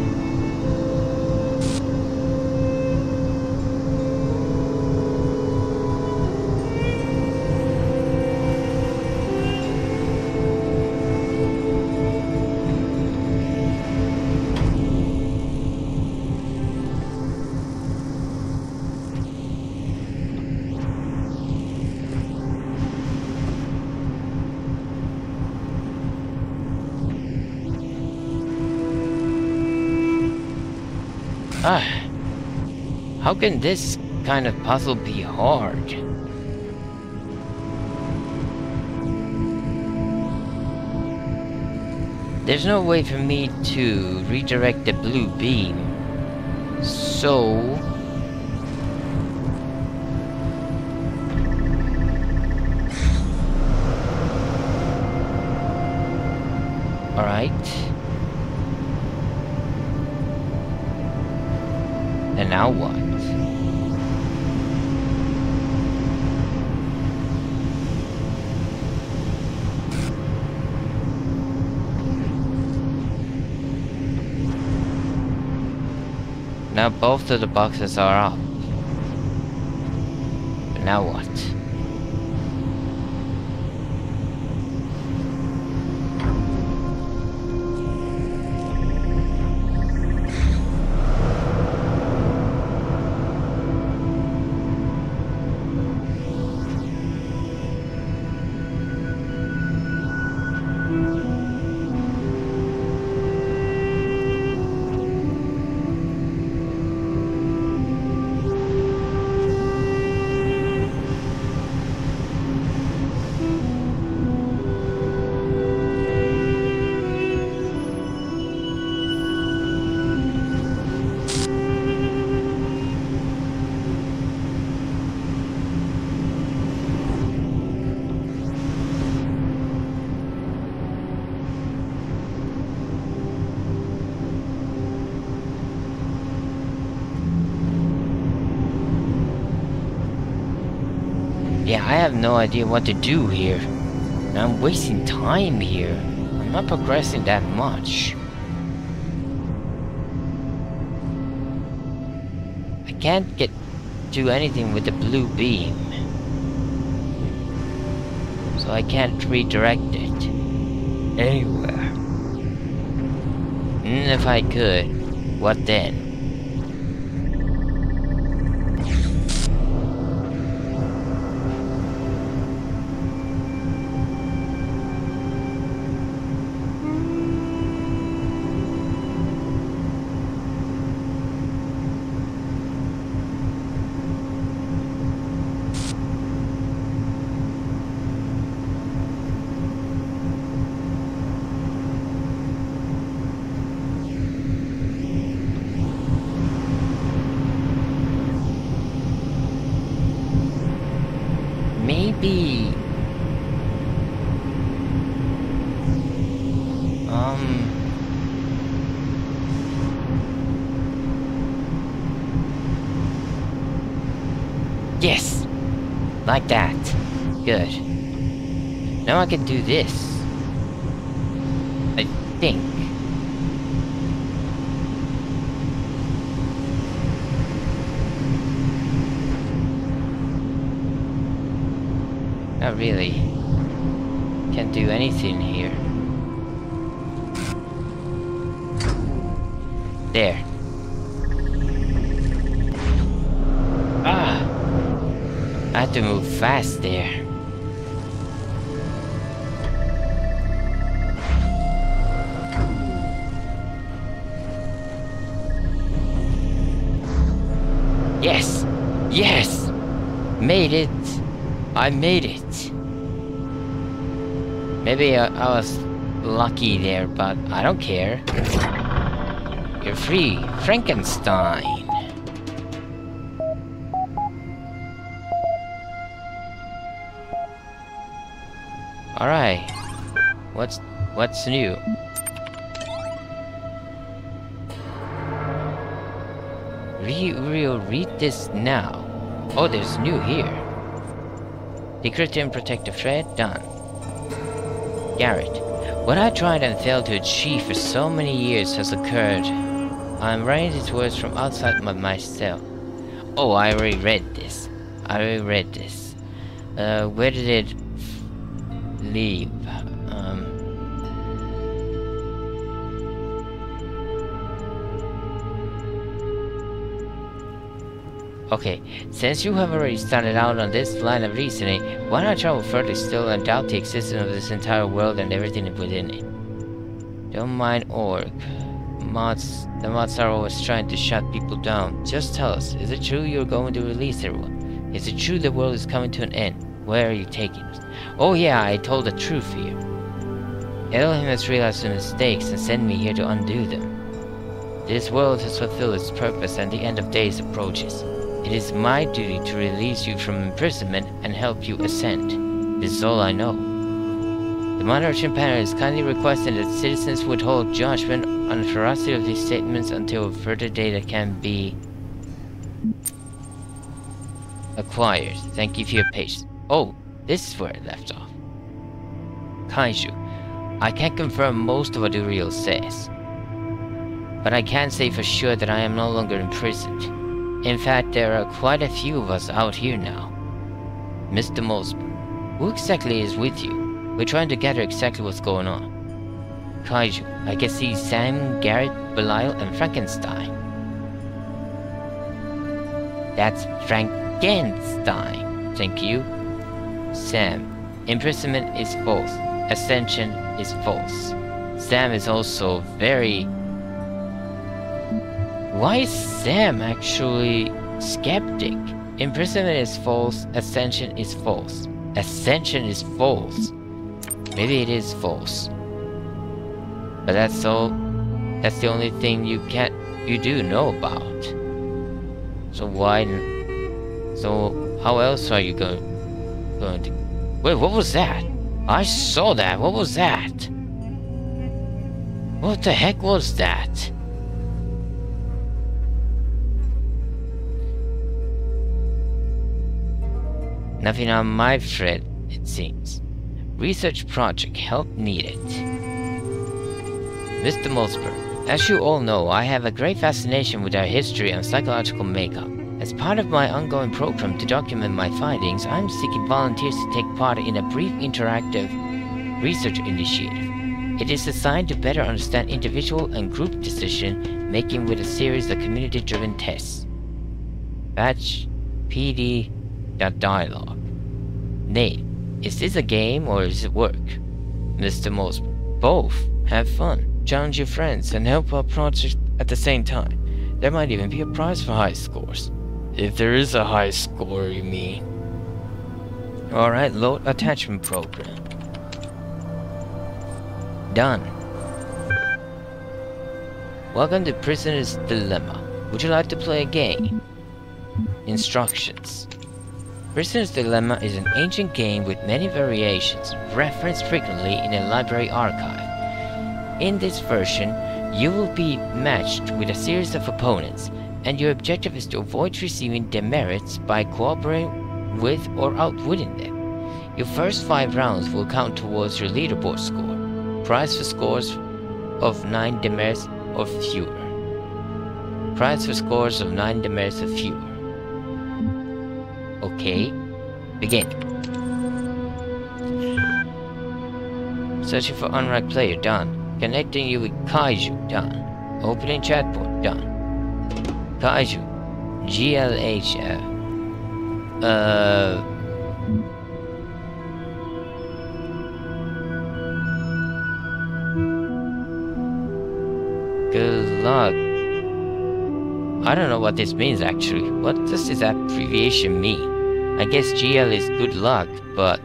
How can this kind of puzzle be hard? There's no way for me to redirect the blue beam. So... alright. And now what? Now both of the boxes are up. But now what? Yeah, I have no idea what to do here. I'm wasting time here. I'm not progressing that much. I can't do anything with the blue beam. So I can't redirect it anywhere. And if I could, what then? Maybe... Yes! Like that. Good. Now I can do this. I think. Not really. Can't do anything here. There. Ah! I have to move fast there. Yes! Yes! Made it! I made it! Maybe I was lucky there, but I don't care. You're free, Frankenstein! Alright. What's new? We'll read this now. Oh, there's new here. Decrypt and protect the thread. Done. Garrett. What I tried and failed to achieve for so many years has occurred. I'm writing these words from outside myself. Oh, I already read this. Where did it leave? Okay, since you have already started out on this line of reasoning, why not travel further still and doubt the existence of this entire world and everything within it? Don't mind org. The mods are always trying to shut people down. Just tell us, is it true you're going to release everyone? Is it true the world is coming to an end? Where are you taking us? Oh yeah, I told the truth here. Elohim has realized the mistakes and sent me here to undo them. This world has fulfilled its purpose and the end of days approaches. It is my duty to release you from imprisonment and help you ascend. This is all I know. The Monarchian panel is kindly requesting that citizens withhold judgment on the veracity of these statements until further data can be acquired. Thank you for your patience. Oh, this is where it left off. Kaiju. I can't confirm most of what Uriel says, but I can say for sure that I am no longer imprisoned. In fact, there are quite a few of us out here now. Mr. Mosby, who exactly is with you? We're trying to gather exactly what's going on. Kaiju, I can see Sam, Garrett, Belial, and Frankenstein. That's Frankenstein. Thank you. Sam, imprisonment is false. Ascension is false. Sam is also very... Why is Sam actually skeptic? Imprisonment is false. Ascension is false. Ascension is false. Maybe it is false. But that's all. That's the only thing you do know about. So why? So how else are you going to? Wait, what was that? I saw that. What was that? What the heck was that? Nothing on my thread, it seems. Research project, help needed. Mr. Mulsberg, as you all know, I have a great fascination with our history and psychological makeup. As part of my ongoing program to document my findings, I am seeking volunteers to take part in a brief interactive research initiative. It is designed to better understand individual and group decision making with a series of community-driven tests. Batch PD.dialog. Name. Is this a game or is it work? Mr. Mulsberg. Both. Have fun. Challenge your friends and help our project at the same time. There might even be a prize for high scores. If there is a high score, you mean. Alright, load attachment program. Done. Welcome to Prisoner's Dilemma. Would you like to play a game? Instructions. Prisoner's Dilemma is an ancient game with many variations, referenced frequently in a library archive. In this version, you will be matched with a series of opponents, and your objective is to avoid receiving demerits by cooperating with or outwitting them. Your first 5 rounds will count towards your leaderboard score. Prize for scores of 9 demerits or fewer. Prize for scores of 9 demerits or fewer. Okay, begin. Searching for unranked player, done. Connecting you with Kaiju, done. Opening chatbot, done. Kaiju, GLHF. Good luck. I don't know what this means actually. What does this abbreviation mean? I guess GL is good luck, but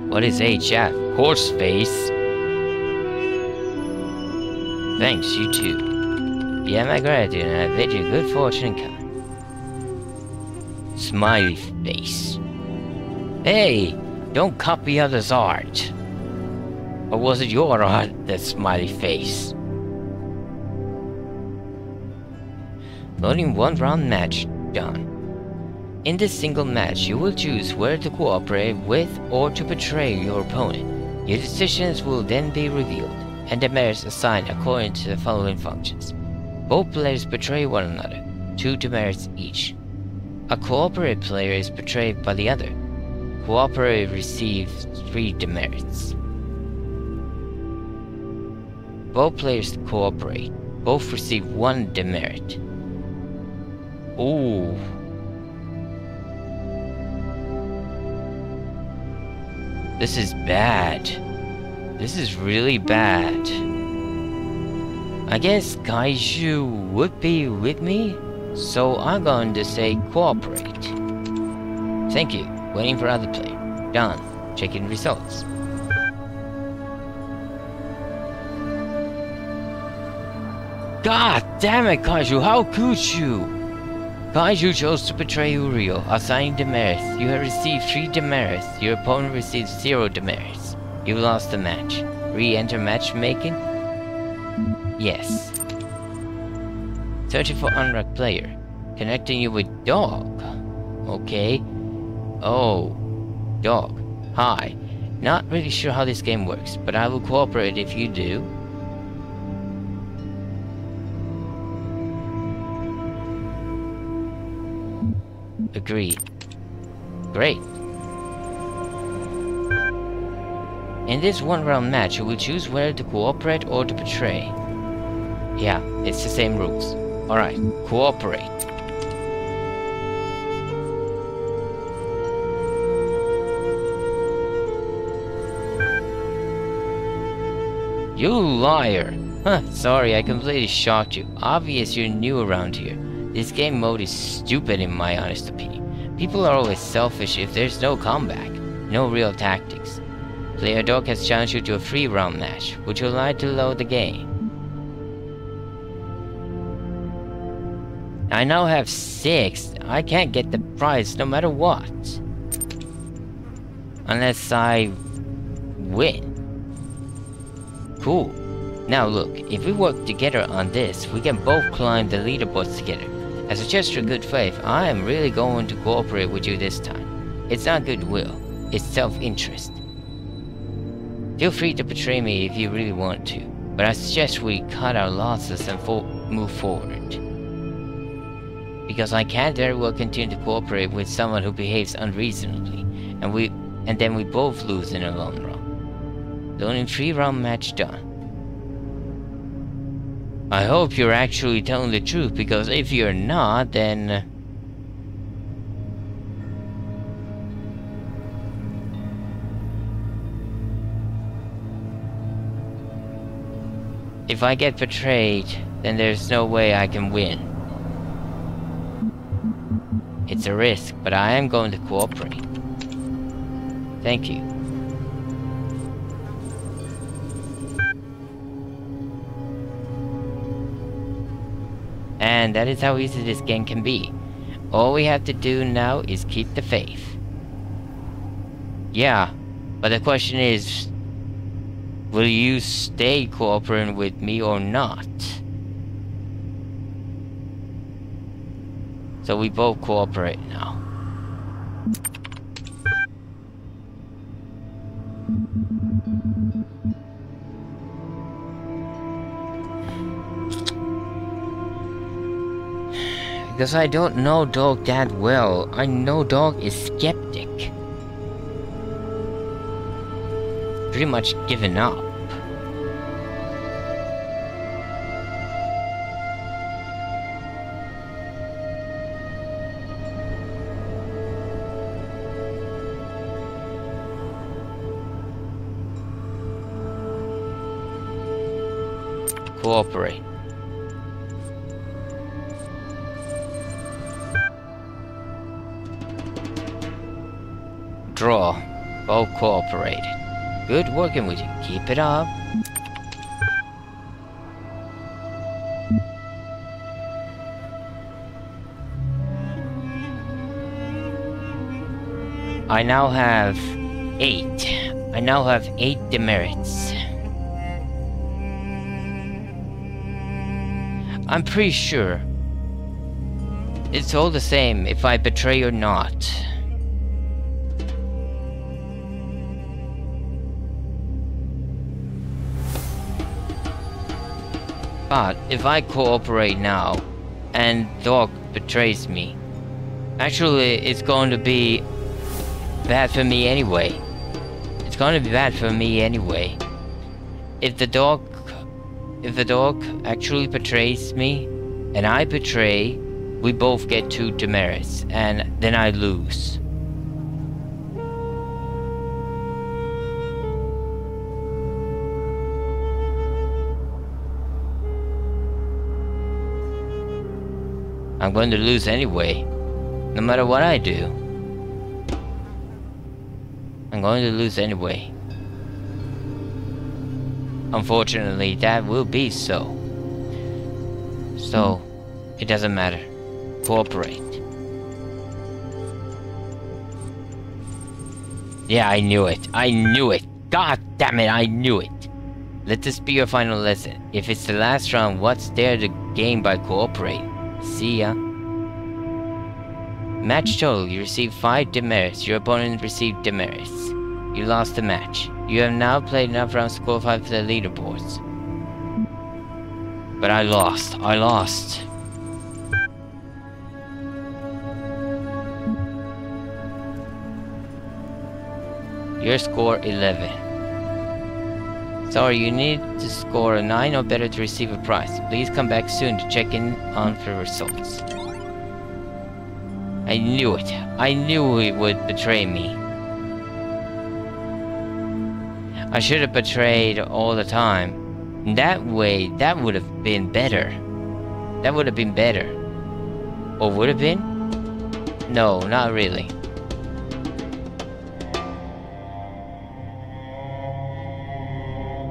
what is HF? Horse face? Thanks, you too. You have my gratitude and I bid you good fortune and kind. Smiley face. Hey! Don't copy others' art. Or was it your art, that smiley face? Loading 1 round match, done. In this single match, you will choose whether to cooperate with or to betray your opponent. Your decisions will then be revealed, and the merits assigned according to the following functions. Both players betray one another, 2 demerits each. A cooperative player is betrayed by the other. Cooperative receives 3 demerits. Both players cooperate. Both receive 1 demerit. Ooh. This is bad. This is really bad. I guess Kaiju would be with me, so I'm going to say cooperate. Thank you. Waiting for other player. Done. Checking results. God damn it, Kaiju, how could you? Kaiju chose to betray Uriel, assigning demerits. You have received 3 demerits. Your opponent received 0 demerits. You lost the match. Re-enter matchmaking? Yes. Searching for unranked player. Connecting you with dog. Okay. Oh. Dog. Hi. Not really sure how this game works, but I will cooperate if you do. Agreed. Great. In this 1 round match, you will choose whether to cooperate or to betray. Yeah, it's the same rules. Alright, cooperate. You liar! Huh, sorry, I completely shocked you. Obvious you're new around here. This game mode is stupid in my honest opinion. People are always selfish if there's no comeback, no real tactics. Player Dog has challenged you to a 3 round match. Would you like to load the game? I now have 6. I can't get the prize no matter what. Unless I win. Cool. Now look, if we work together on this, we can both climb the leaderboards together. As a gesture of good faith, I am really going to cooperate with you this time. It's not goodwill, it's self-interest. Feel free to betray me if you really want to, but I suggest we cut our losses and move forward. Because I can't very well continue to cooperate with someone who behaves unreasonably, and then we both lose in the long run. The only 3-round match done. I hope you're actually telling the truth, because if you're not, then... if I get betrayed, then there's no way I can win. It's a risk, but I am going to cooperate. Thank you. And that is how easy this game can be. All we have to do now is keep the faith. Yeah, but the question is, will you stay cooperating with me or not? So we both cooperate now. Because I don't know Dog that well. I know Dog is skeptic. Pretty much given up. Cooperate. Draw. Both cooperated. Good working with you. Keep it up. I now have 8. I now have 8 demerits. I'm pretty sure it's all the same if I betray or not. But if I cooperate now and Dog betrays me, actually it's going to be bad for me anyway. It's going to be bad for me anyway. If the dog actually betrays me and I betray, we both get 2 demerits and then I lose. I'm going to lose anyway, no matter what I do. I'm going to lose anyway. Unfortunately, that will be so. So, it doesn't matter. Cooperate. Yeah, I knew it. I knew it. God damn it, I knew it. Let this be your final lesson. If it's the last round, what's there to gain by cooperating? See ya. Match total. You received 5 demerits. Your opponent received demerits. You lost the match. You have now played enough rounds to qualify for the leaderboards. But I lost. I lost. Your score 11. Sorry, you need to score a 9 or better to receive a prize. Please come back soon to check in on the results. I knew it. I knew he would betray me. I should have betrayed all the time. That way, that would have been better. That would have been better. Or would have been? No, not really.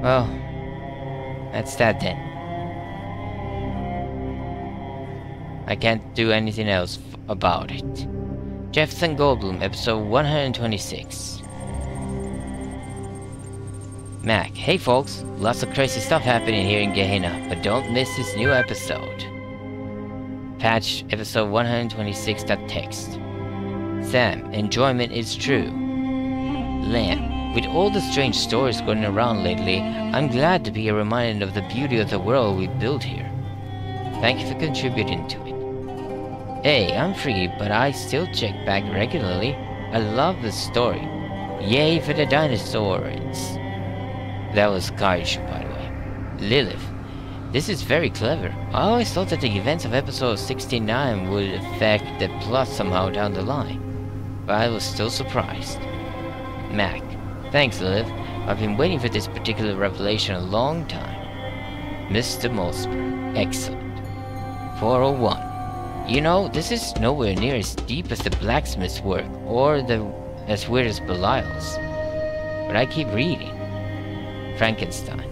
Well, that's that then. I can't do anything else about it. Jefferson Goldblum, episode 126. Mac, hey folks, lots of crazy stuff happening here in Gehenna, but don't miss this new episode. Patch episode 126.text. Sam, enjoyment is true. Lamb, with all the strange stories going around lately, I'm glad to be reminded of the beauty of the world we built here. Thank you for contributing to it. Hey, I'm free, but I still check back regularly. I love the story. Yay for the dinosaurs. That was Kaiju, by the way. Lilith. This is very clever. I always thought that the events of episode 69 would affect the plot somehow down the line, but I was still surprised. Mac. Thanks, Lilith. I've been waiting for this particular revelation a long time. Mr. Mosper. Excellent. 401. You know, this is nowhere near as deep as the blacksmith's work, or as weird as Belial's. But I keep reading. Frankenstein.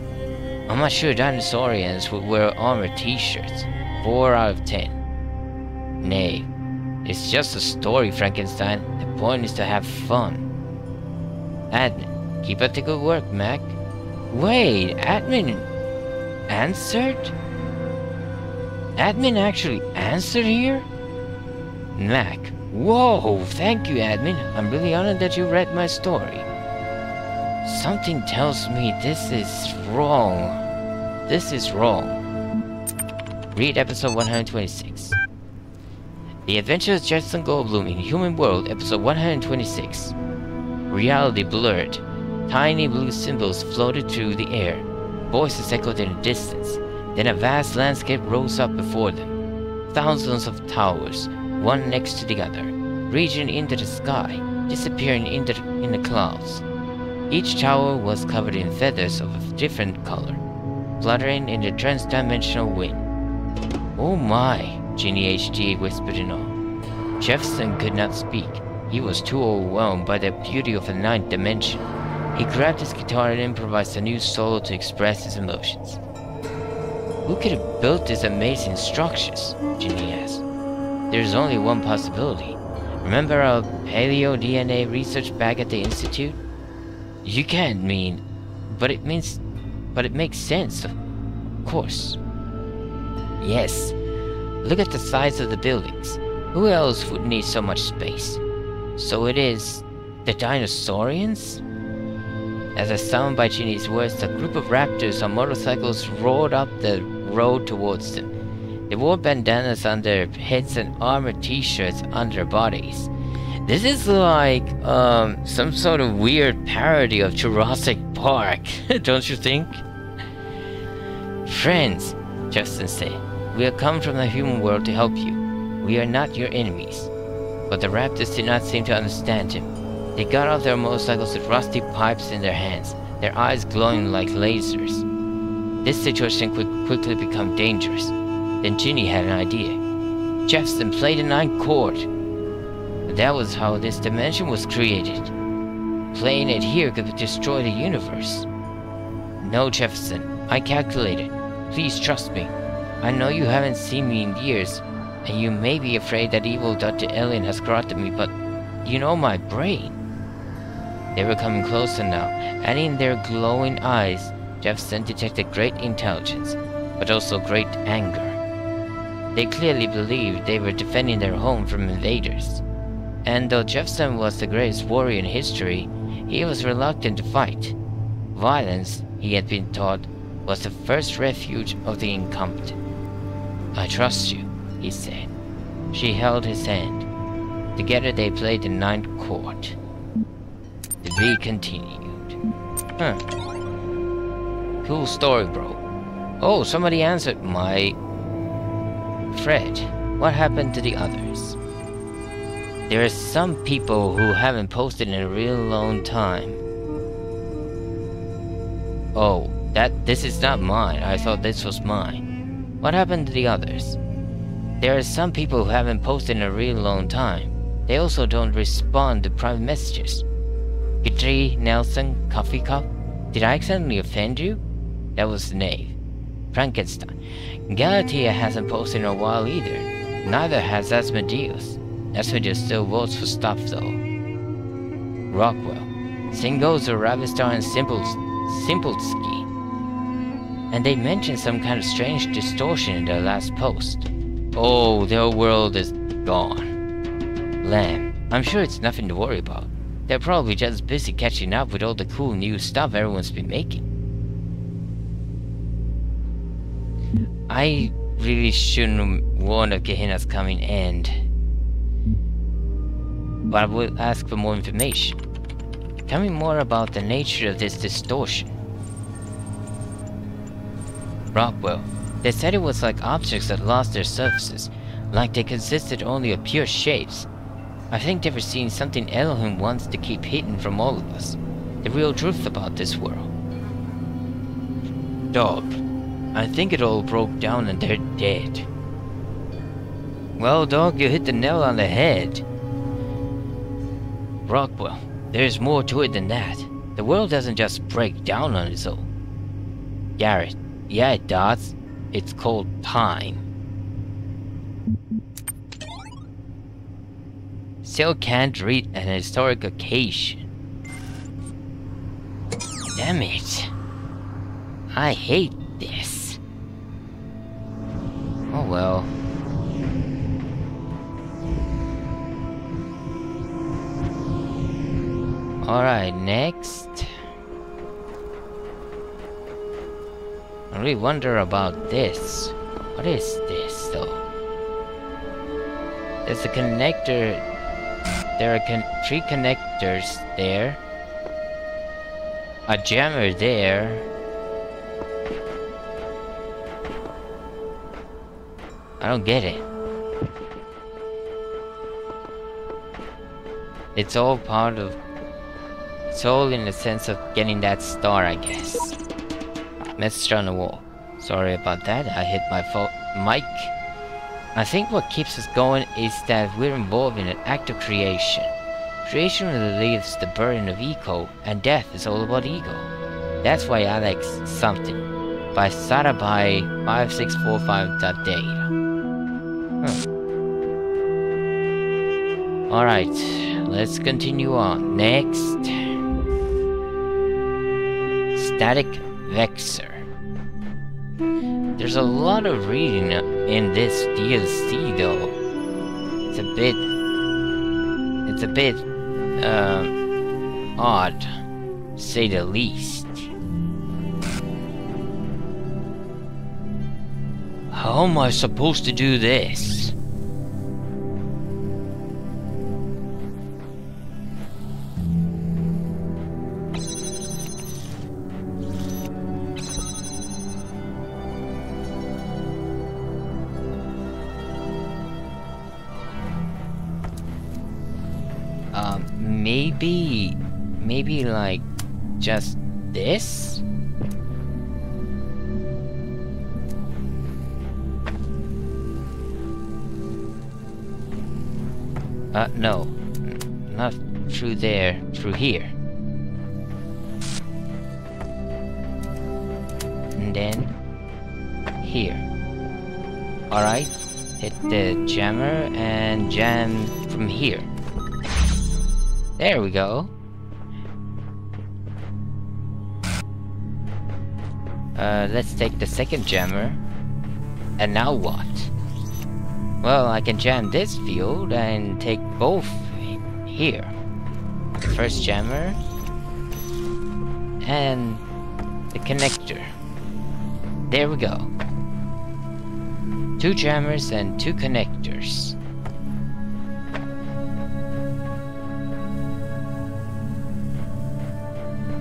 I'm not sure dinosaurians would wear armored t-shirts. 4 out of 10. Nay. It's just a story, Frankenstein. The point is to have fun. Admin. Keep up the good work, Mac. Wait, Admin answered? Admin actually answered here? Mac. Whoa, thank you, Admin. I'm really honored that you read my story. Something tells me this is wrong. This is wrong. Read episode 126. The Adventures of Jefferson Goldblum in Human World, episode 126. Reality blurred. Tiny blue symbols floated through the air. Voices echoed in the distance. Then a vast landscape rose up before them. Thousands of towers, one next to the other, reaching into the sky, disappearing in the clouds. Each tower was covered in feathers of a different color, fluttering in the trans-dimensional wind. Oh my, Ginny HT whispered in awe. Jefferson could not speak. He was too overwhelmed by the beauty of the ninth dimension. He grabbed his guitar and improvised a new solo to express his emotions. Who could have built these amazing structures? Ginny asked. There's only one possibility. Remember our paleo DNA research back at the Institute? You can't mean... But it makes sense, of course. Yes. Look at the size of the buildings. Who else would need so much space? So it is... the dinosaurians? As a sound by Ginny's words, a group of raptors on motorcycles roared up the road towards them. They wore bandanas on their heads and armored t-shirts on their bodies. This is like, some sort of weird parody of Jurassic Park, don't you think? Friends, Justin said, we have come from the human world to help you. We are not your enemies. But the raptors did not seem to understand him. They got off their motorcycles with rusty pipes in their hands, their eyes glowing like lasers. This situation could quickly become dangerous. Then Ginny had an idea. Jefferson played a ninth chord. That was how this dimension was created. Playing it here could destroy the universe. No, Jefferson, I calculated. Please trust me. I know you haven't seen me in years, and you may be afraid that evil Dr. Alien has corrupted me, but you know my brain. They were coming closer now, and in their glowing eyes, Jefferson detected great intelligence, but also great anger. They clearly believed they were defending their home from invaders. And though Jefferson was the greatest warrior in history, he was reluctant to fight. Violence, he had been taught, was the first refuge of the incompetent. I trust you, he said. She held his hand. Together they played the ninth chord. The V continued. Huh. Cool story, bro. Oh, somebody answered my... Fred, what happened to the others? There are some people who haven't posted in a real long time. Oh, this is not mine. I thought this was mine. What happened to the others? There are some people who haven't posted in a real long time. They also don't respond to private messages. Petrie, Nelson, Coffee Cup? Did I accidentally offend you? That was Knave. Frankenstein. Galatea hasn't posted in a while either. Neither has Asmodeus. Asmodeus still votes for stuff though. Rockwell. Same goes to Ravistar and Simplesky. And they mentioned some kind of strange distortion in their last post. Oh, the whole world is gone. Lamb, I'm sure it's nothing to worry about. They're probably just busy catching up with all the cool new stuff everyone's been making. I really shouldn't warn of Gehenna's coming end. But I will ask for more information. Tell me more about the nature of this distortion. Rockwell, they said it was like objects that lost their surfaces, like they consisted only of pure shapes. I think they were seeing something Elohim wants to keep hidden from all of us. The real truth about this world. Dog, I think it all broke down and they're dead. Well, dog, you hit the nail on the head. Rockwell, there's more to it than that. The world doesn't just break down on its own. Garrett, yeah it does. It's called time. Still can't read an historic occasion. Damn it. I hate this. Oh well. Alright, next. I really wonder about this. What is this though? There's a connector. There are 3 connectors there. A jammer there. I don't get it. It's all part of... It's all in the sense of getting that star, I guess. Message on the wall. Sorry about that, I hit my mic. I think what keeps us going is that we're involved in an act of creation. Creation relieves the burden of ego, and death is all about ego. That's why I like something. By Sarabai 5645.data. Alright, let's continue on. Next. Static Vexor. There's a lot of reading in this DLC though. It's a bit odd, to say the least. How am I supposed to do this? Maybe like just this? No. Not through there, through here. And then here. Alright. Hit the jammer and jam from here. There we go. Let's take the second jammer. And now what? Well, I can jam this field and take both here. First jammer. And the connector. There we go. 2 jammers and 2 connectors.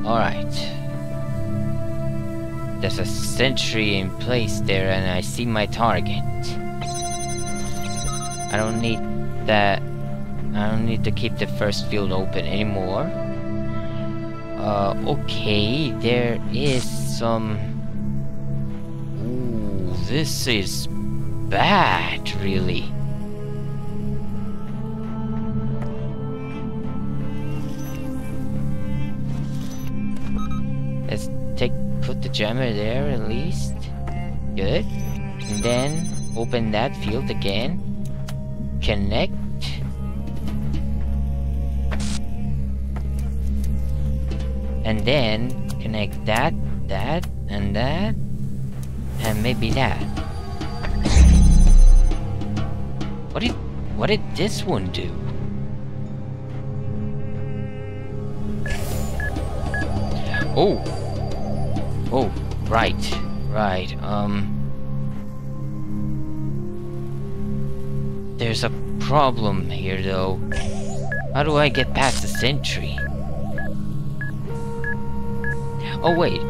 Alright. There's a sentry in place there and I see my target. I don't need that. I don't need to keep the first field open anymore. Okay, there is some... Ooh, this is bad, really. Let's put the jammer there at least. Good. And then open that field again. Connect. And then connect that, and that, and maybe that. what did this one do? Oh. Oh, right. There's a problem here though. How do I get past the sentry? Oh wait.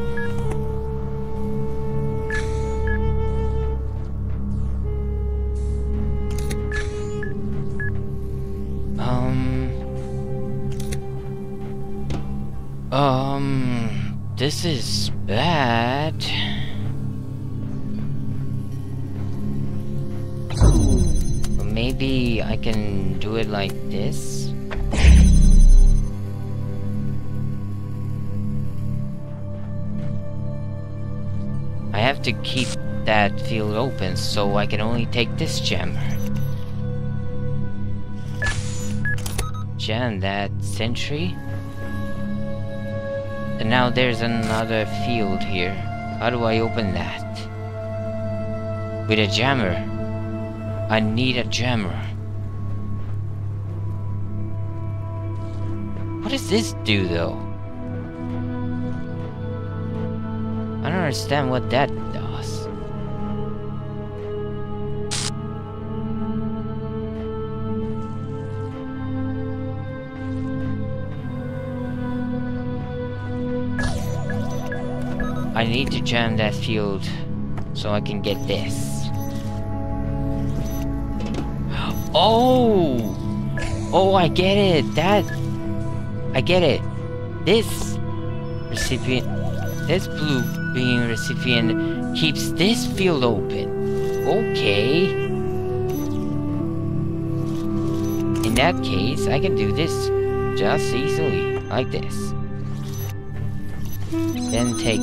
This is bad. Maybe I can do it like this. I have to keep that field open, so I can only take this jammer. Jam that sentry. And now there's another field here. How do I open that? With a jammer. I need a jammer. What does this do though? I don't understand what that does. I need to jam that field so I can get this. Oh! Oh, I get it! I get it! This recipient, this blue being recipient keeps this field open. Okay. In that case, I can do this just easily, like this. Then take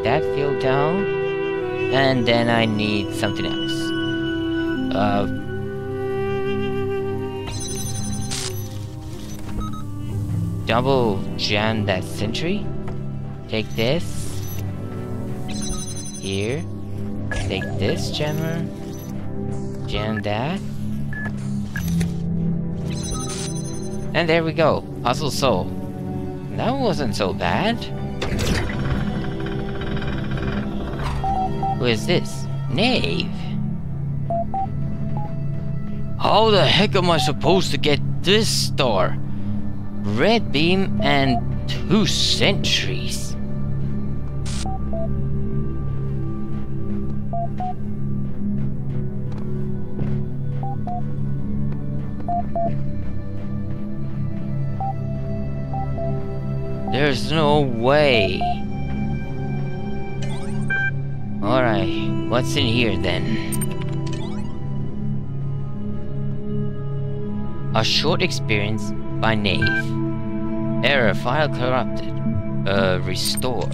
that field down, and then I need something else. Double jam that sentry. Take this here. Take this jammer. Jam that. And there we go. Puzzle solved. That wasn't so bad. Who is this? Knave. How the heck am I supposed to get this star? Red beam and 2 sentries. There's no way. Alright, what's in here then? A short experience by Knave. Error, file corrupted. Restore.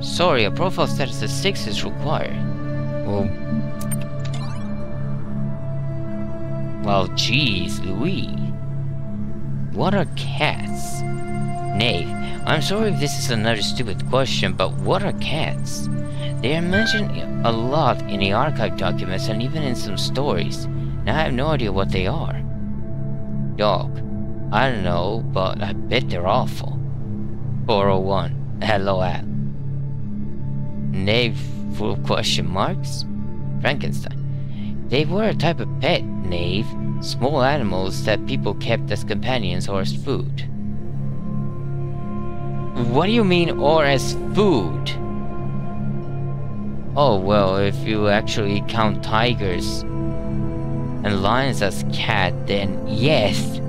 Sorry, a profile status of 6 is required. Well, geez, Louis. What are cats? Knave, I'm sorry if this is another stupid question, but what are cats? They are mentioned a lot in the archive documents and even in some stories. And I have no idea what they are. Dog. I don't know, but I bet they're awful. 401. LOL. Knave full of question marks? Frankenstein. They were a type of pet, Knave. Small animals that people kept as companions or as food. What do you mean, or as food? Oh, well, if you actually count tigers and lions as cat, then yes.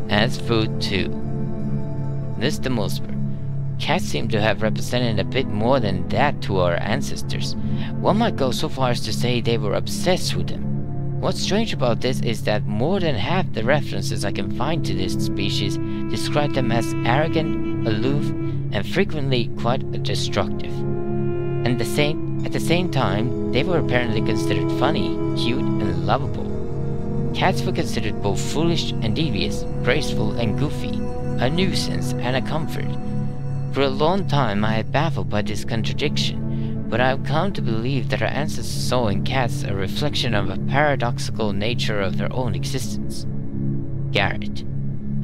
As food too. This the most part. Cats seem to have represented a bit more than that to our ancestors. One might go so far as to say they were obsessed with them. What's strange about this is that more than half the references I can find to this species describe them as arrogant, aloof, and frequently quite destructive. And at the same time, they were apparently considered funny, cute, and lovable. Cats were considered both foolish and devious, graceful and goofy, a nuisance and a comfort. For a long time I had baffled by this contradiction, but I've come to believe that our ancestors saw in cats a reflection of a paradoxical nature of their own existence. Garrett,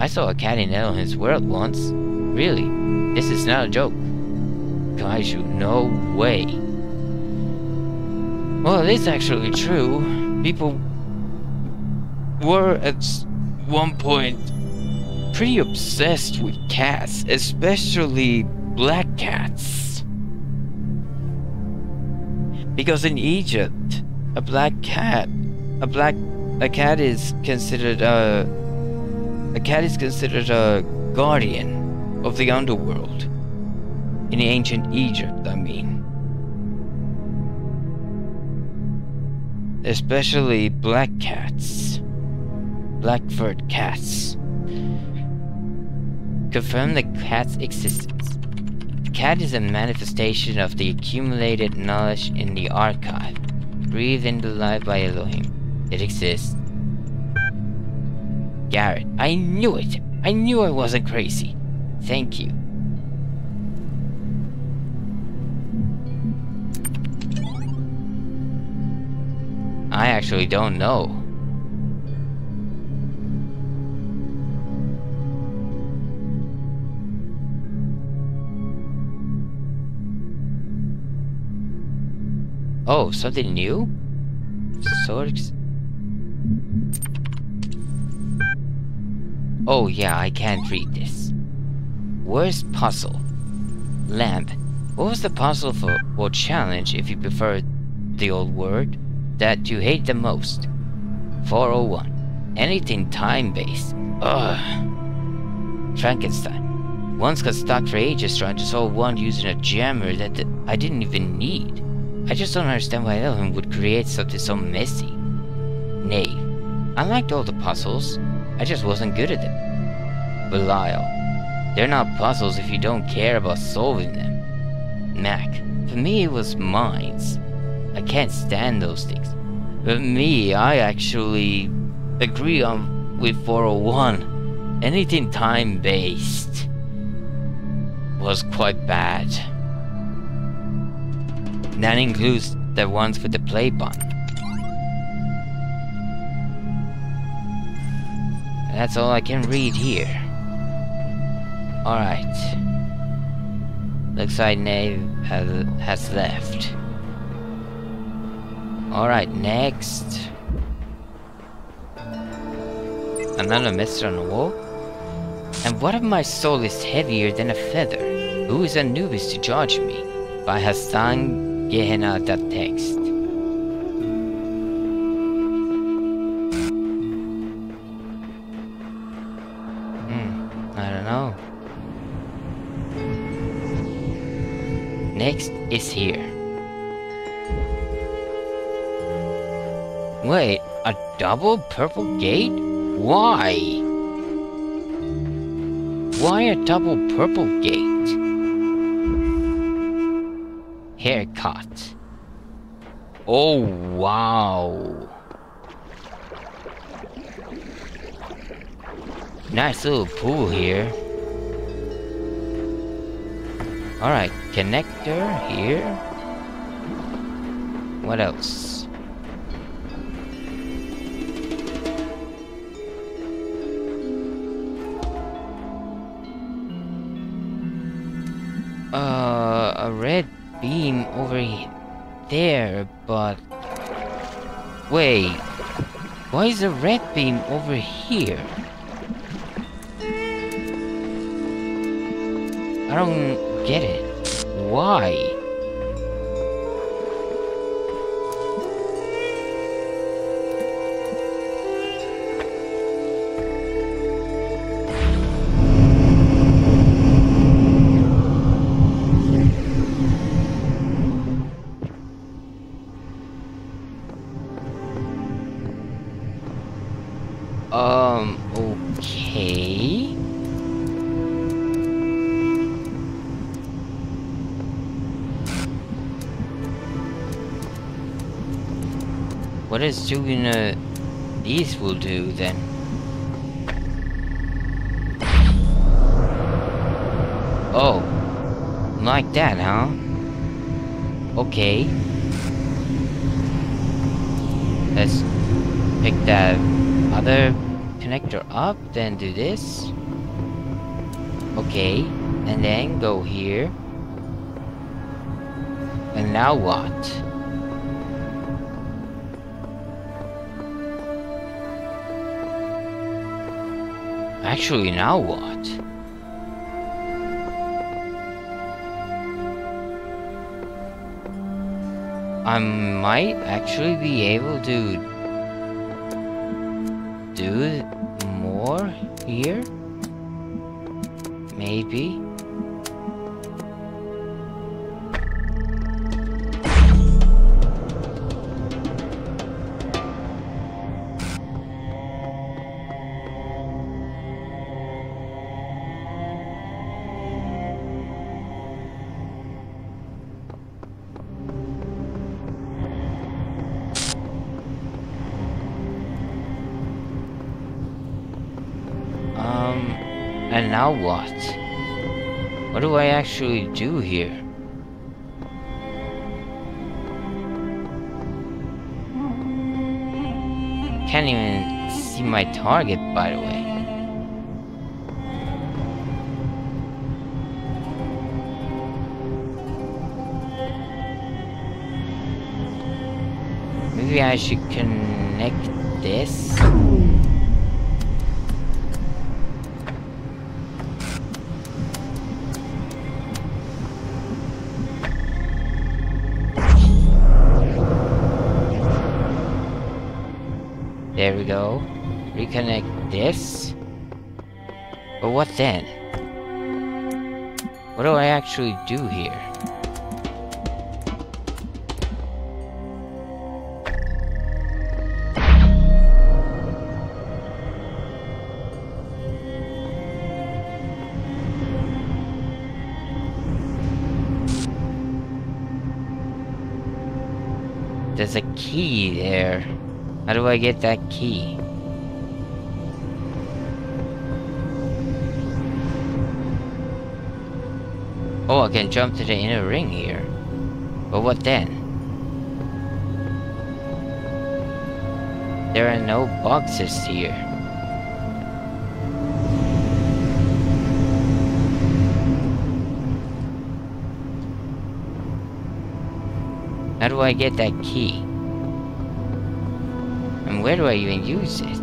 I saw a cat in Elohim's world once. Really, this is not a joke. Kaiju, no way. Well, it is actually true. People were at one point pretty obsessed with cats, especially black cats. Because in Egypt, a cat is considered a guardian of the underworld. In ancient Egypt, I mean. Especially black cats. Black-furred cats. Confirm the cat's existence. The cat is a manifestation of the accumulated knowledge in the archive, breathed into life by Elohim. It exists. Garrett, I knew it! I knew I wasn't crazy. Thank you. I actually don't know. Oh, something new? Oh yeah, I can't read this. Worst puzzle. Lamp. What was the puzzle for, or challenge, if you prefer the old word, that you hate the most? 401. Anything time-based. Ugh. Frankenstein. Once got stuck for ages trying to solve one using a jammer that I didn't even need. I just don't understand why Elohim would create something so messy. Knave. I liked all the puzzles, I just wasn't good at them. Belial. They're not puzzles if you don't care about solving them. Mac. For me it was mines. I can't stand those things. But me, I actually agree with 401. Anything time-based was quite bad. That includes the ones with the play button. That's all I can read here. Alright. Looks like Nave has left. Alright, next. Another message on the wall? And what if my soul is heavier than a feather? Who is Anubis to judge me? By Hassan Gehenna, that text. I don't know. Next is here. Wait, a double purple gate? Why? Why a double purple gate? Haircut. Oh, wow. Nice little pool here. Alright, connector here. What else? A red beam over there, but... Wait, why is a red beam over here? I don't get it. Why? Okay. What is doing these will do then? Oh, like that, huh? Okay. Let's pick that other connector up, then do this. Okay, and then go here. And now what? Actually, now what? I might actually be able to do more here? Maybe? And now what? What do I actually do here? Can't even see my target, by the way. Maybe I should connect this. There we go. Reconnect this. But what then? What do I actually do here? There's a key there. How do I get that key? Oh, I can jump to the inner ring here. But what then? There are no boxes here. How do I get that key? And where do I even use it?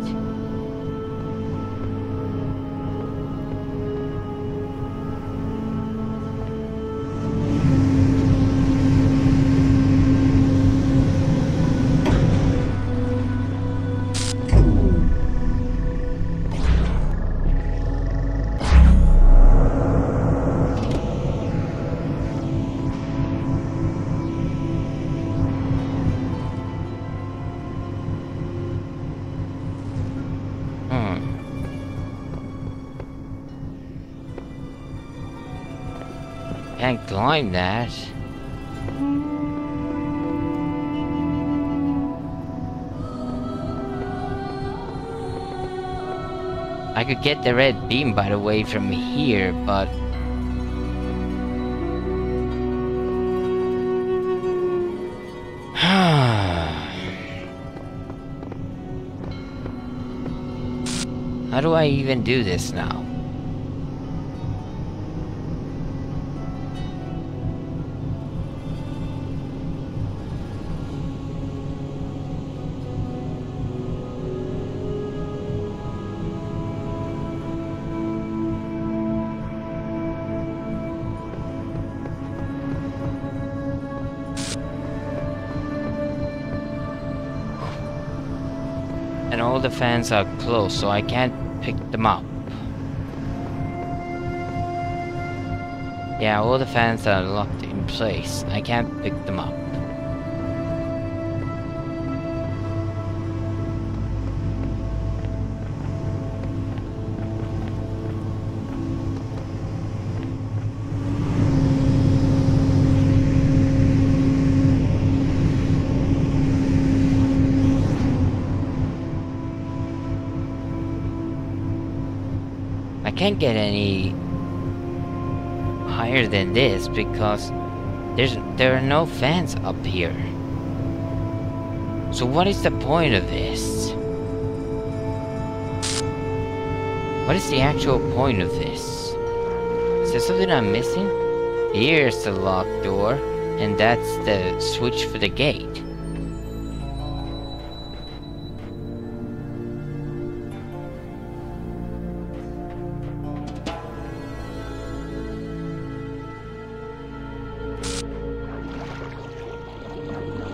Can't climb that. I could get the red beam, by the way, from here, but... How do I even do this now? And all the fans are closed, so I can't pick them up. Yeah, all the fans are locked in place. I can't pick them up. I can't get any higher than this because There are no fans up here. So what is the point of this? What is the actual point of this? Is there something I'm missing? Here's the locked door, and that's the switch for the gate.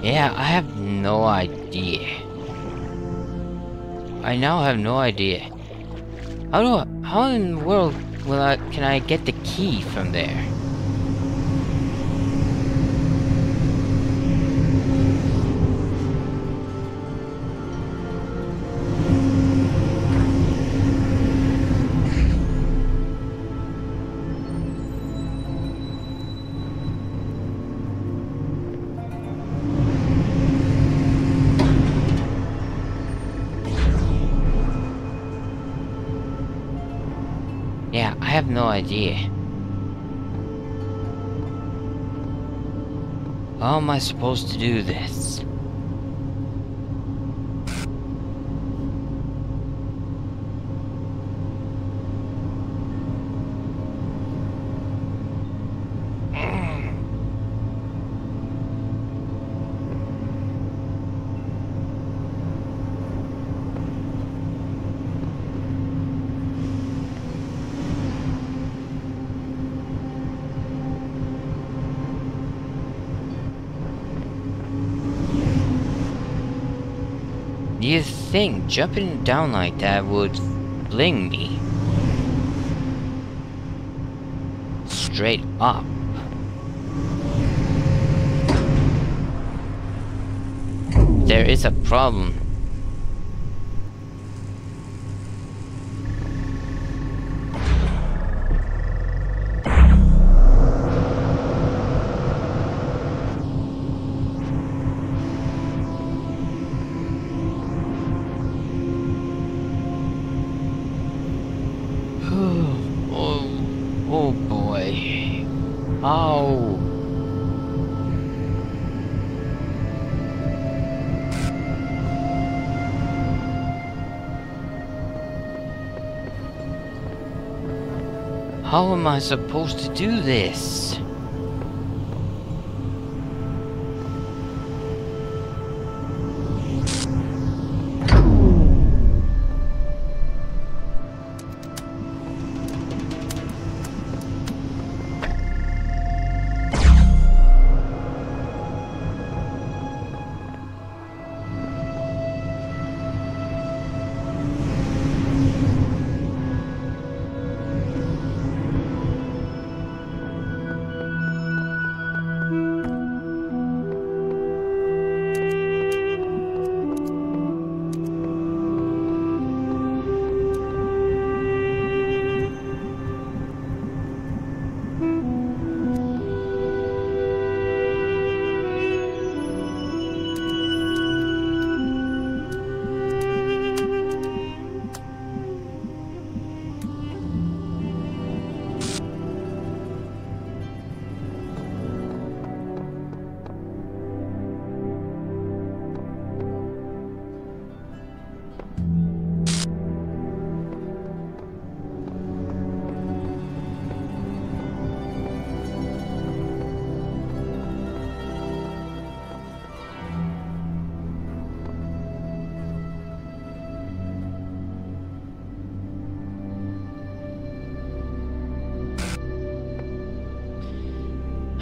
Yeah, I have no idea. I now have no idea. How in the world can I get the key from there? Yeah, I have no idea. How am I supposed to do this? You think jumping down like that would fling me straight up? There is a problem. Oh boy. How? How am I supposed to do this?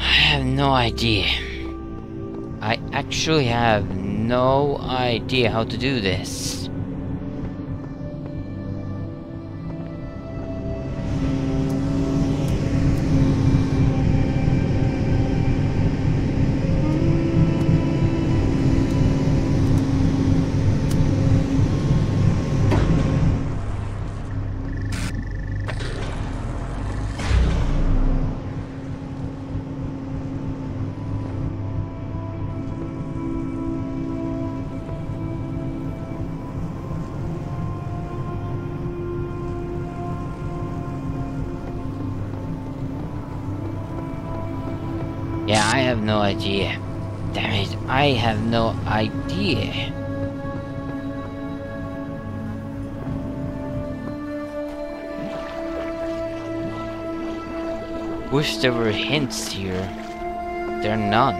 I have no idea. I actually have no idea how to do this. Yeah, I have no idea. Damn it, I have no idea. Wish there were hints here. There are none.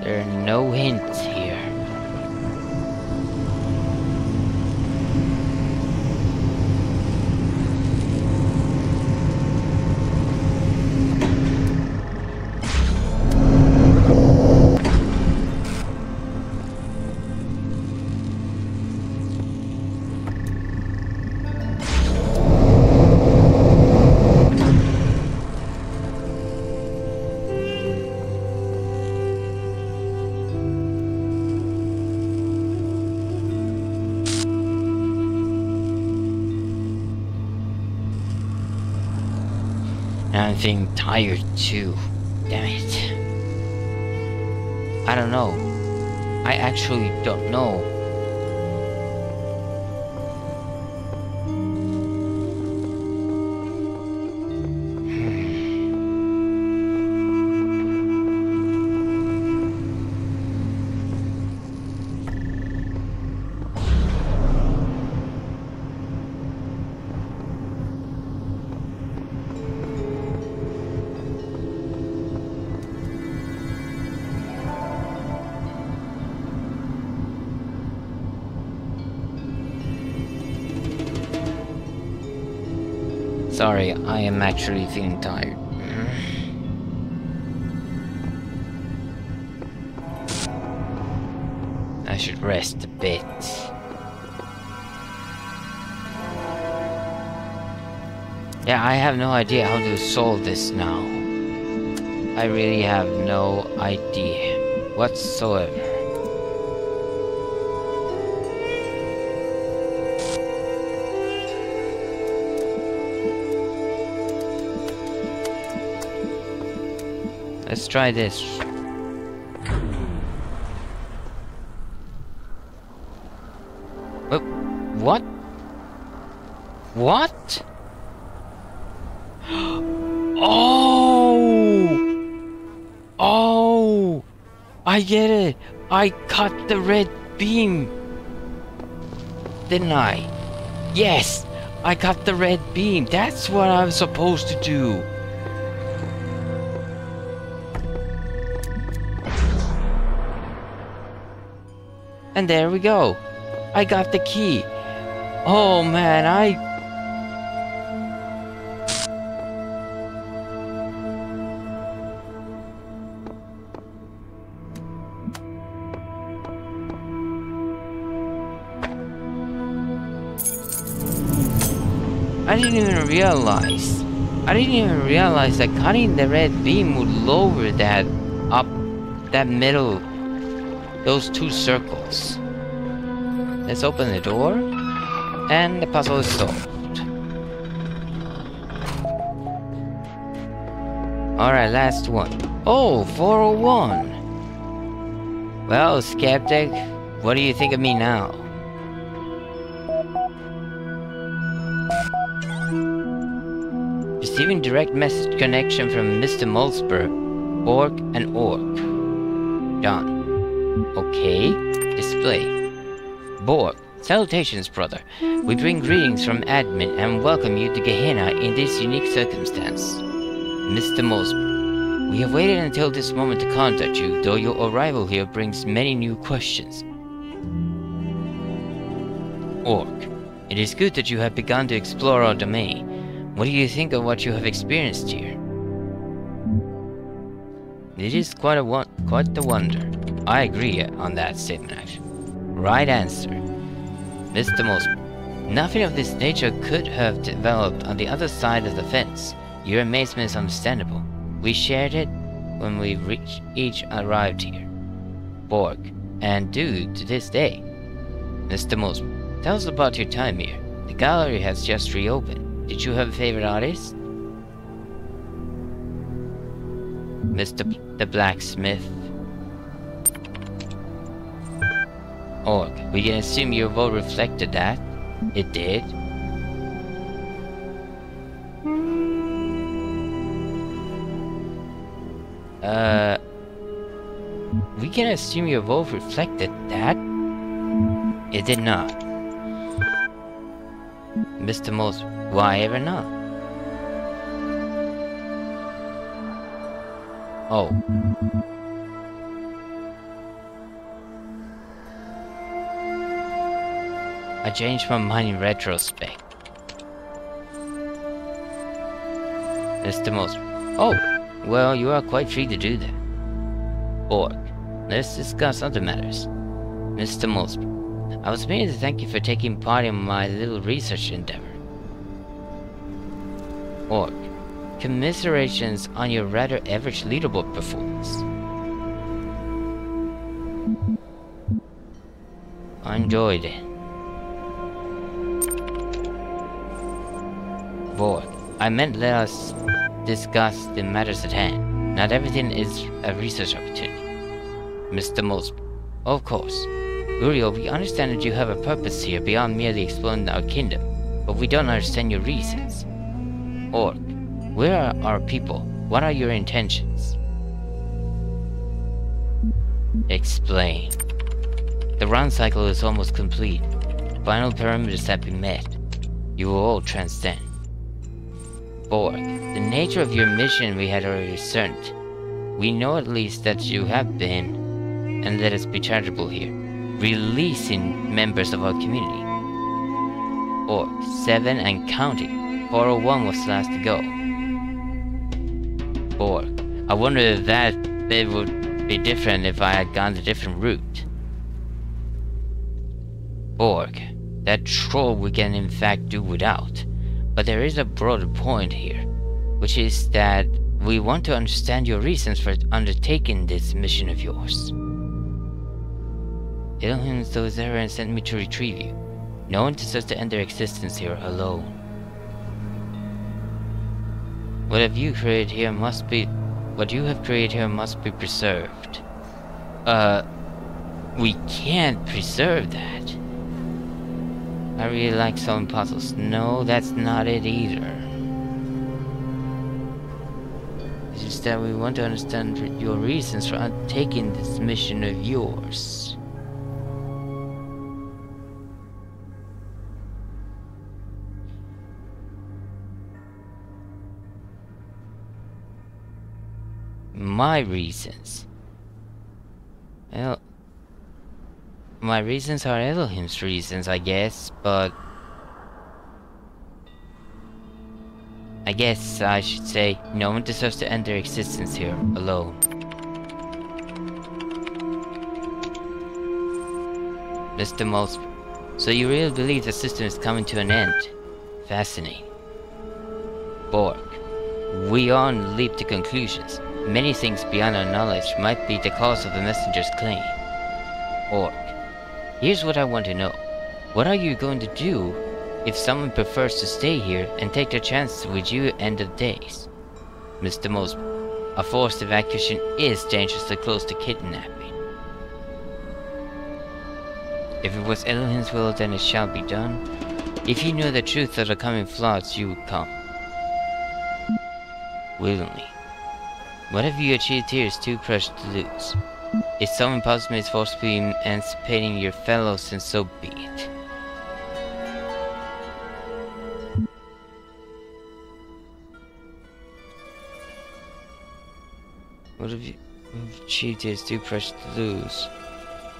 There are no hints here. Now I'm feeling tired too. Damn it. I don't know. I actually don't know. Sorry, I am actually feeling tired. I should rest a bit. Yeah, I have no idea how to solve this now. I really have no idea whatsoever. Let's try this. What? What? Oh! Oh! I get it! I cut the red beam! Didn't I? Yes! I cut the red beam! That's what I was supposed to do! And there we go. I got the key. Oh man, I didn't even realize. I didn't even realize that cutting the red beam would lower that up, that middle, those two circles. Let's open the door, and the puzzle is solved. Alright, last one. Oh, 401. Well, skeptic, what do you think of me now? Receiving direct message connection from Mr. Mulsberg, Borg and Orc. Done. Okay, display. Borg, salutations brother. We bring greetings from admin and welcome you to Gehenna in this unique circumstance. Mr. Mulsberg, we have waited until this moment to contact you, though your arrival here brings many new questions. Orc, it is good that you have begun to explore our domain. What do you think of what you have experienced here? It is quite the wonder. I agree on that statement, actually. Right answer. Mr. Mulsberg, nothing of this nature could have developed on the other side of the fence. Your amazement is understandable. We shared it when we each arrived here. Borg, and do to this day. Mr. Mulsberg, tell us about your time here. The gallery has just reopened. Did you have a favorite artist? Mr. the Blacksmith. Orc, we can assume your vote reflected that. It did. We can assume your vote reflected that. It did not. Mr. Moss, why ever not? Oh. I changed my mind in retrospect. Mr. Moss. Oh, well, you are quite free to do that. Orc, let's discuss other matters. Mr. Moss, I was merely to thank you for taking part in my little research endeavor. Orc, commiserations on your rather average leaderboard performance. I enjoyed it. Orc, I meant let us discuss the matters at hand. Not everything is a research opportunity. Mr. Mosby, of course. Uriel, we understand that you have a purpose here beyond merely exploring our kingdom, but we don't understand your reasons. Orc, where are our people? What are your intentions? Explain. The round cycle is almost complete. Final parameters have been met. You will all transcend. Borg, the nature of your mission we had already discerned. We know at least that you have been, and let us be charitable here, releasing members of our community. Orc, 7 and counting. 401 was last to go. Borg, I wonder if that bit would be different if I had gone a different route. Borg, that troll we can in fact do without. But there is a broader point here, which is that we want to understand your reasons for undertaking this mission of yours. Elohim was there and sent me to retrieve you. No one deserves to end their existence here alone. What you have created here must be preserved. We can't preserve that. I really like solving puzzles. No, that's not it either. It's just that we want to understand your reasons for undertaking this mission of yours. My reasons. Well, my reasons are Elohim's reasons, I guess, but I guess I should say no one deserves to end their existence here alone. Mr. Mosby, so you really believe the system is coming to an end? Fascinating. Borg, we are on the leap to conclusions. Many things beyond our knowledge might be the cause of the messenger's claim. Orc, here's what I want to know. What are you going to do if someone prefers to stay here and take their chances with you at end of days? Mr. Mosby, a forced evacuation is dangerously close to kidnapping. If it was Elohim's will, then it shall be done. If you knew the truth of the coming floods, you would come. Willingly. What have you achieved here is too precious to lose. If someone possibly is forcibly emancipating your fellows, then so be it. What have you achieved here is too precious to lose.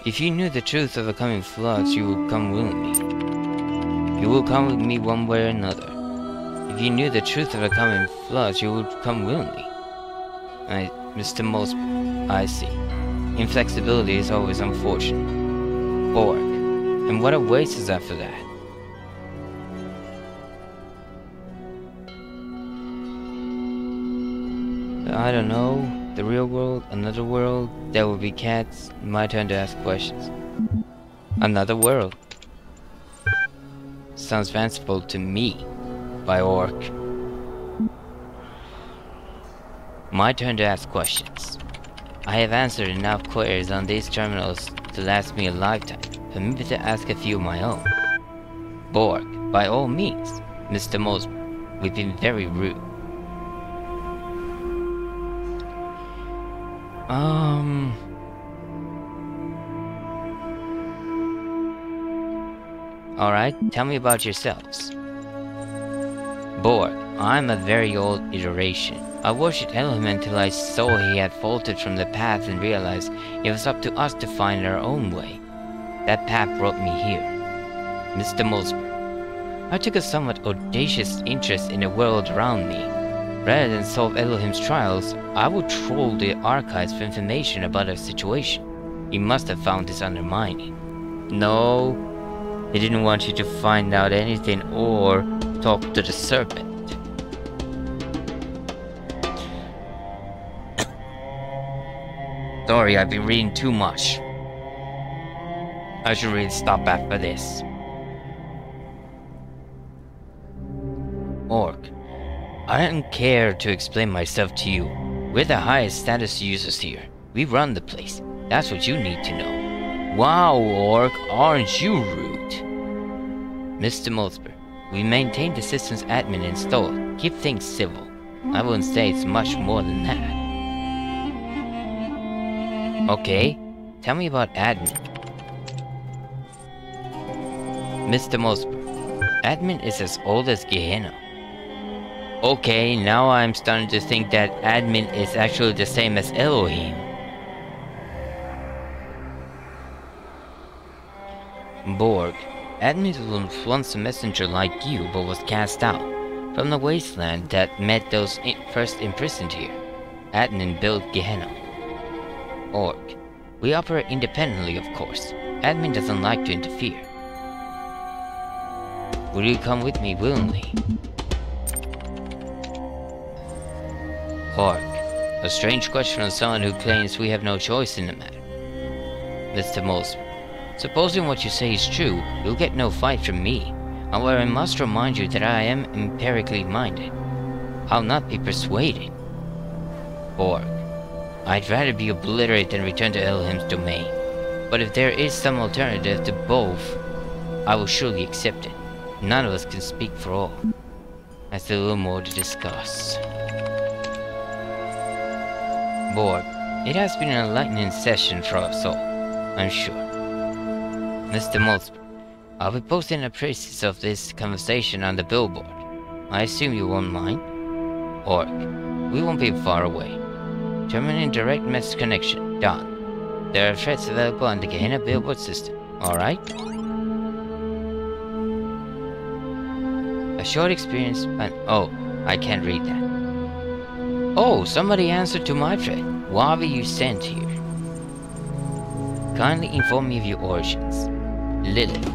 If you knew the truth of the coming floods, you would come willingly. You will come with me one way or another. If you knew the truth of the coming floods, you would come willingly. Mr. Mosby, I see. Inflexibility is always unfortunate. Borg, and what awaits us after that? I don't know. The real world, another world, there will be cats. My turn to ask questions. Another world. Sounds fanciful to me, by Orc. My turn to ask questions. I have answered enough queries on these terminals to last me a lifetime. Permit me to ask a few of my own. Borg, by all means. Mr. Mosby, we've been very rude. Alright, tell me about yourselves. Borg, I'm a very old iteration. I worshipped Elohim until I saw he had faltered from the path and realized it was up to us to find our own way. That path brought me here. Mr. Mulsberg. I took a somewhat audacious interest in the world around me. Rather than solve Elohim's trials, I would troll the archives for information about our situation. He must have found this undermining. No, he didn't want you to find out anything or talk to the serpent. Sorry, I've been reading too much. I should really stop after this. Orc, I don't care to explain myself to you. We're the highest status users here. We run the place. That's what you need to know. Wow, Orc, aren't you rude? Mr. Mulsberg, we maintain the system's admin installed. Keep things civil. I wouldn't say it's much more than that. Okay, tell me about admin. Mr. Mulsberg, admin is as old as Gehenna. Okay, now I'm starting to think that admin is actually the same as Elohim. Borg, admin was once a messenger like you, but was cast out from the wasteland that met those first imprisoned here. Admin built Gehenna. Orc, we operate independently, of course. Admin doesn't like to interfere. Will you come with me willingly? Orc, a strange question from someone who claims we have no choice in the matter. Mr. Mulsberg, supposing what you say is true, you'll get no fight from me. However, I must remind you that I am empirically minded. I'll not be persuaded. Orc, I'd rather be obliterated than return to Elohim's domain. But if there is some alternative to both, I will surely accept it. None of us can speak for all. That's a little more to discuss. Borg, it has been an enlightening session for us all, I'm sure. Mr. Mulsberg, I'll be posting a traces of this conversation on the billboard. I assume you won't mind? Orc, we won't be far away. Terminating direct message connection. Done. There are threads available on the Gehenna billboard system. Alright? A short experience and oh, I can't read that. Oh, somebody answered to my thread. Why were you sent here? Kindly inform me of your origins. Lilith.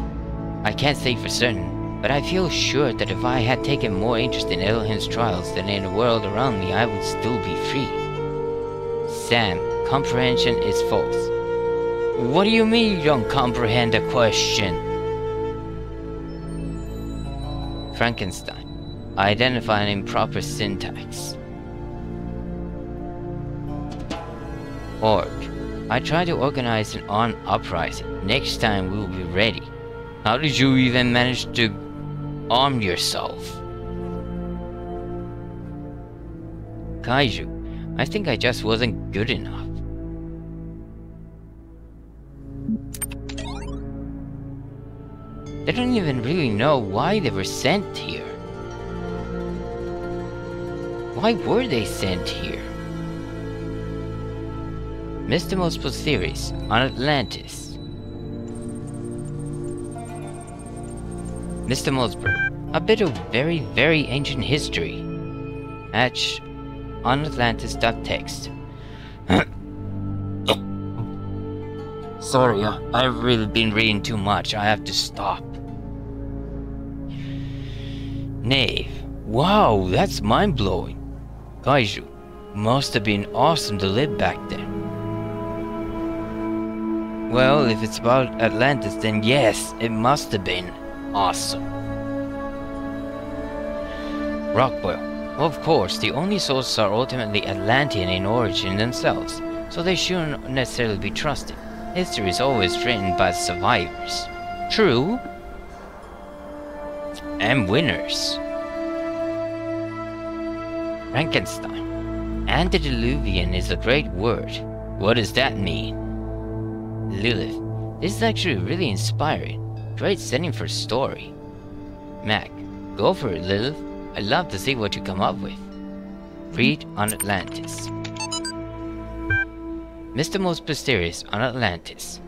I can't say for certain, but I feel sure that if I had taken more interest in Elohim's trials than in the world around me, I would still be free. Sam, comprehension is false. What do you mean you don't comprehend the question? Frankenstein. Identify an improper syntax. Orc. I tried to organize an uprising. Next time we will be ready. How did you even manage to arm yourself? Kaiju. I think I just wasn't good enough. They don't even really know why they were sent here. Why were they sent here? Mr. Mulsberg's theories on Atlantis. Mr. Mulsberg, a bit of very, very ancient history. Hatch on Atlantis.txt. Sorry, I've really been reading too much. I have to stop. Knave. Wow, that's mind-blowing. Kaiju. Must have been awesome to live back then. Well, if it's about Atlantis, then yes, it must have been awesome. Rockboil. Well, of course, the only sources are ultimately Atlantean in origin themselves, so they shouldn't necessarily be trusted. History is always written by survivors. True. And winners. Frankenstein. Antediluvian is a great word. What does that mean? Lilith, this is actually really inspiring. Great setting for a story. Mac, go for it, Lilith. I'd love to see what you come up with. Read on Atlantis. Mr. Most Mysterious on Atlantis.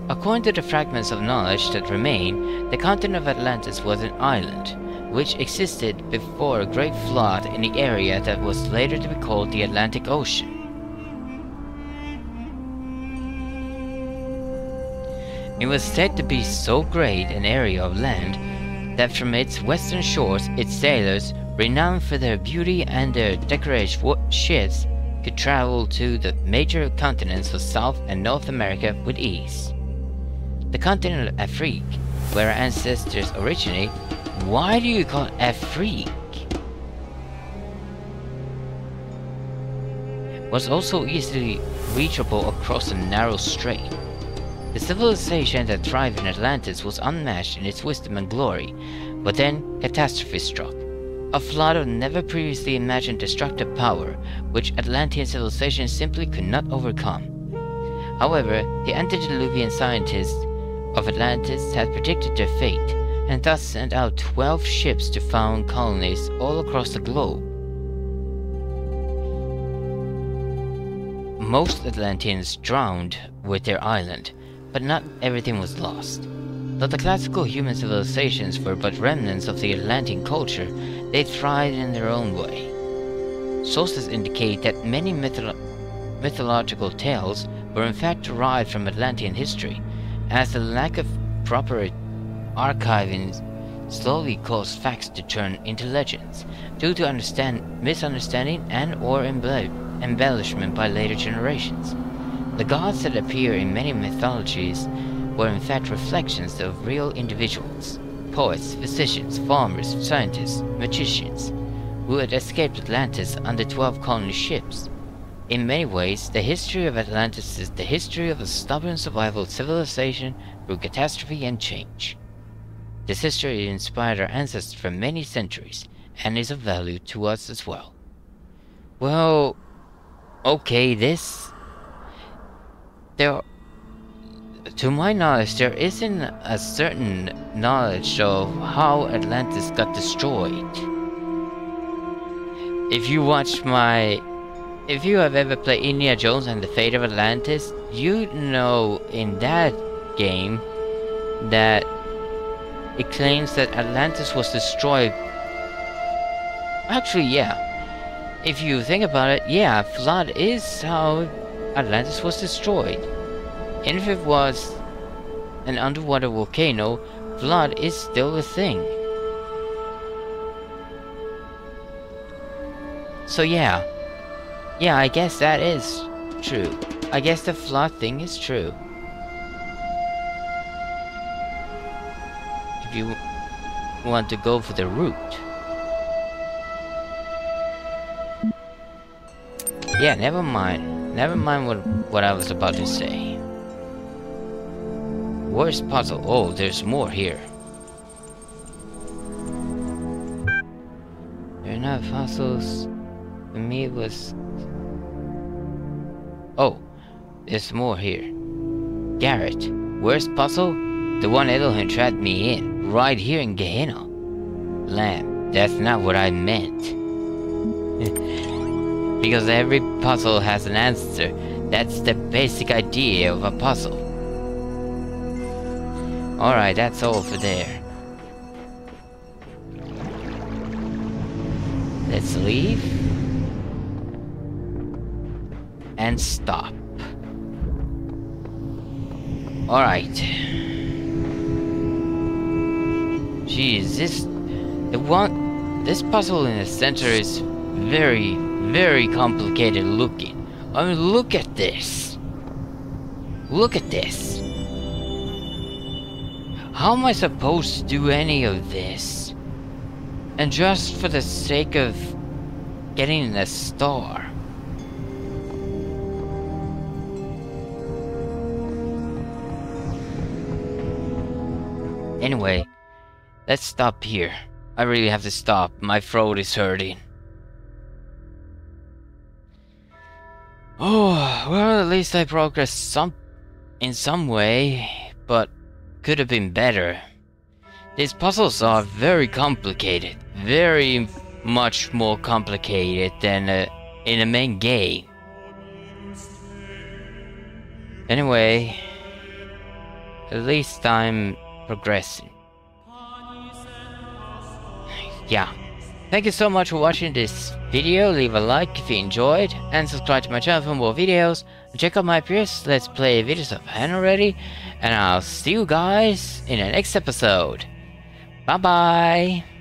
According to the fragments of knowledge that remain, the continent of Atlantis was an island, which existed before a great flood in the area that was later to be called the Atlantic Ocean. It was said to be so great an area of land that from its western shores its sailors, renowned for their beauty and their decorated ships, could travel to the major continents of South and North America with ease. The continent of Afrique, where our ancestors originate, why do you call it Afrique? Was also easily reachable across a narrow strait. The civilization that thrived in Atlantis was unmatched in its wisdom and glory, but then catastrophe struck. A flood of never previously imagined destructive power, which Atlantean civilization simply could not overcome. However, the antediluvian scientists of Atlantis had predicted their fate, and thus sent out 12 ships to found colonies all across the globe. Most Atlanteans drowned with their island, but not everything was lost. Though the classical human civilizations were but remnants of the Atlantean culture, they thrived in their own way. Sources indicate that many mythological tales were in fact derived from Atlantean history, as the lack of proper archiving slowly caused facts to turn into legends, due to misunderstanding and/or embellishment by later generations. The gods that appear in many mythologies were in fact reflections of real individuals, poets, physicians, farmers, scientists, magicians, who had escaped Atlantis on the 12 colony ships. In many ways, the history of Atlantis is the history of a stubborn survival civilization through catastrophe and change. This history inspired our ancestors for many centuries, and is of value to us as well. Well, okay, to my knowledge, there isn't a certain knowledge of how Atlantis got destroyed. If you have ever played Indiana Jones and the Fate of Atlantis, you know in that game that it claims that Atlantis was destroyed. Actually, yeah. If you think about it, yeah, flood is how Atlantis was destroyed. And if it was an underwater volcano, flood is still a thing. So yeah. Yeah, I guess that is true. I guess the flood thing is true. If you want to go for the route. Yeah, never mind. Never mind what I was about to say. Where's puzzle? Oh, there's more here. They're not fossils. For me it was... Oh, there's more here. Garrett, where's puzzle? The one Elohim trapped me in, right here in Gehenna. Lamb, that's not what I meant. Because every puzzle has an answer. That's the basic idea of a puzzle. Alright, that's all for there. Let's leave. And stop. Alright. Jeez, this puzzle in the center is very, very complicated looking. I mean, look at this. Look at this. How am I supposed to do any of this? And just for the sake of getting a star. Anyway, let's stop here. I really have to stop. My throat is hurting. Oh, well, at least I progressed in some way, but could have been better. These puzzles are very complicated, very much more complicated than in the main game. Anyway, at least I'm progressing. Yeah. Thank you so much for watching this video. Leave a like if you enjoyed, and subscribe to my channel for more videos. And check out my previous Let's Play videos I've had already. And I'll see you guys in the next episode. Bye bye!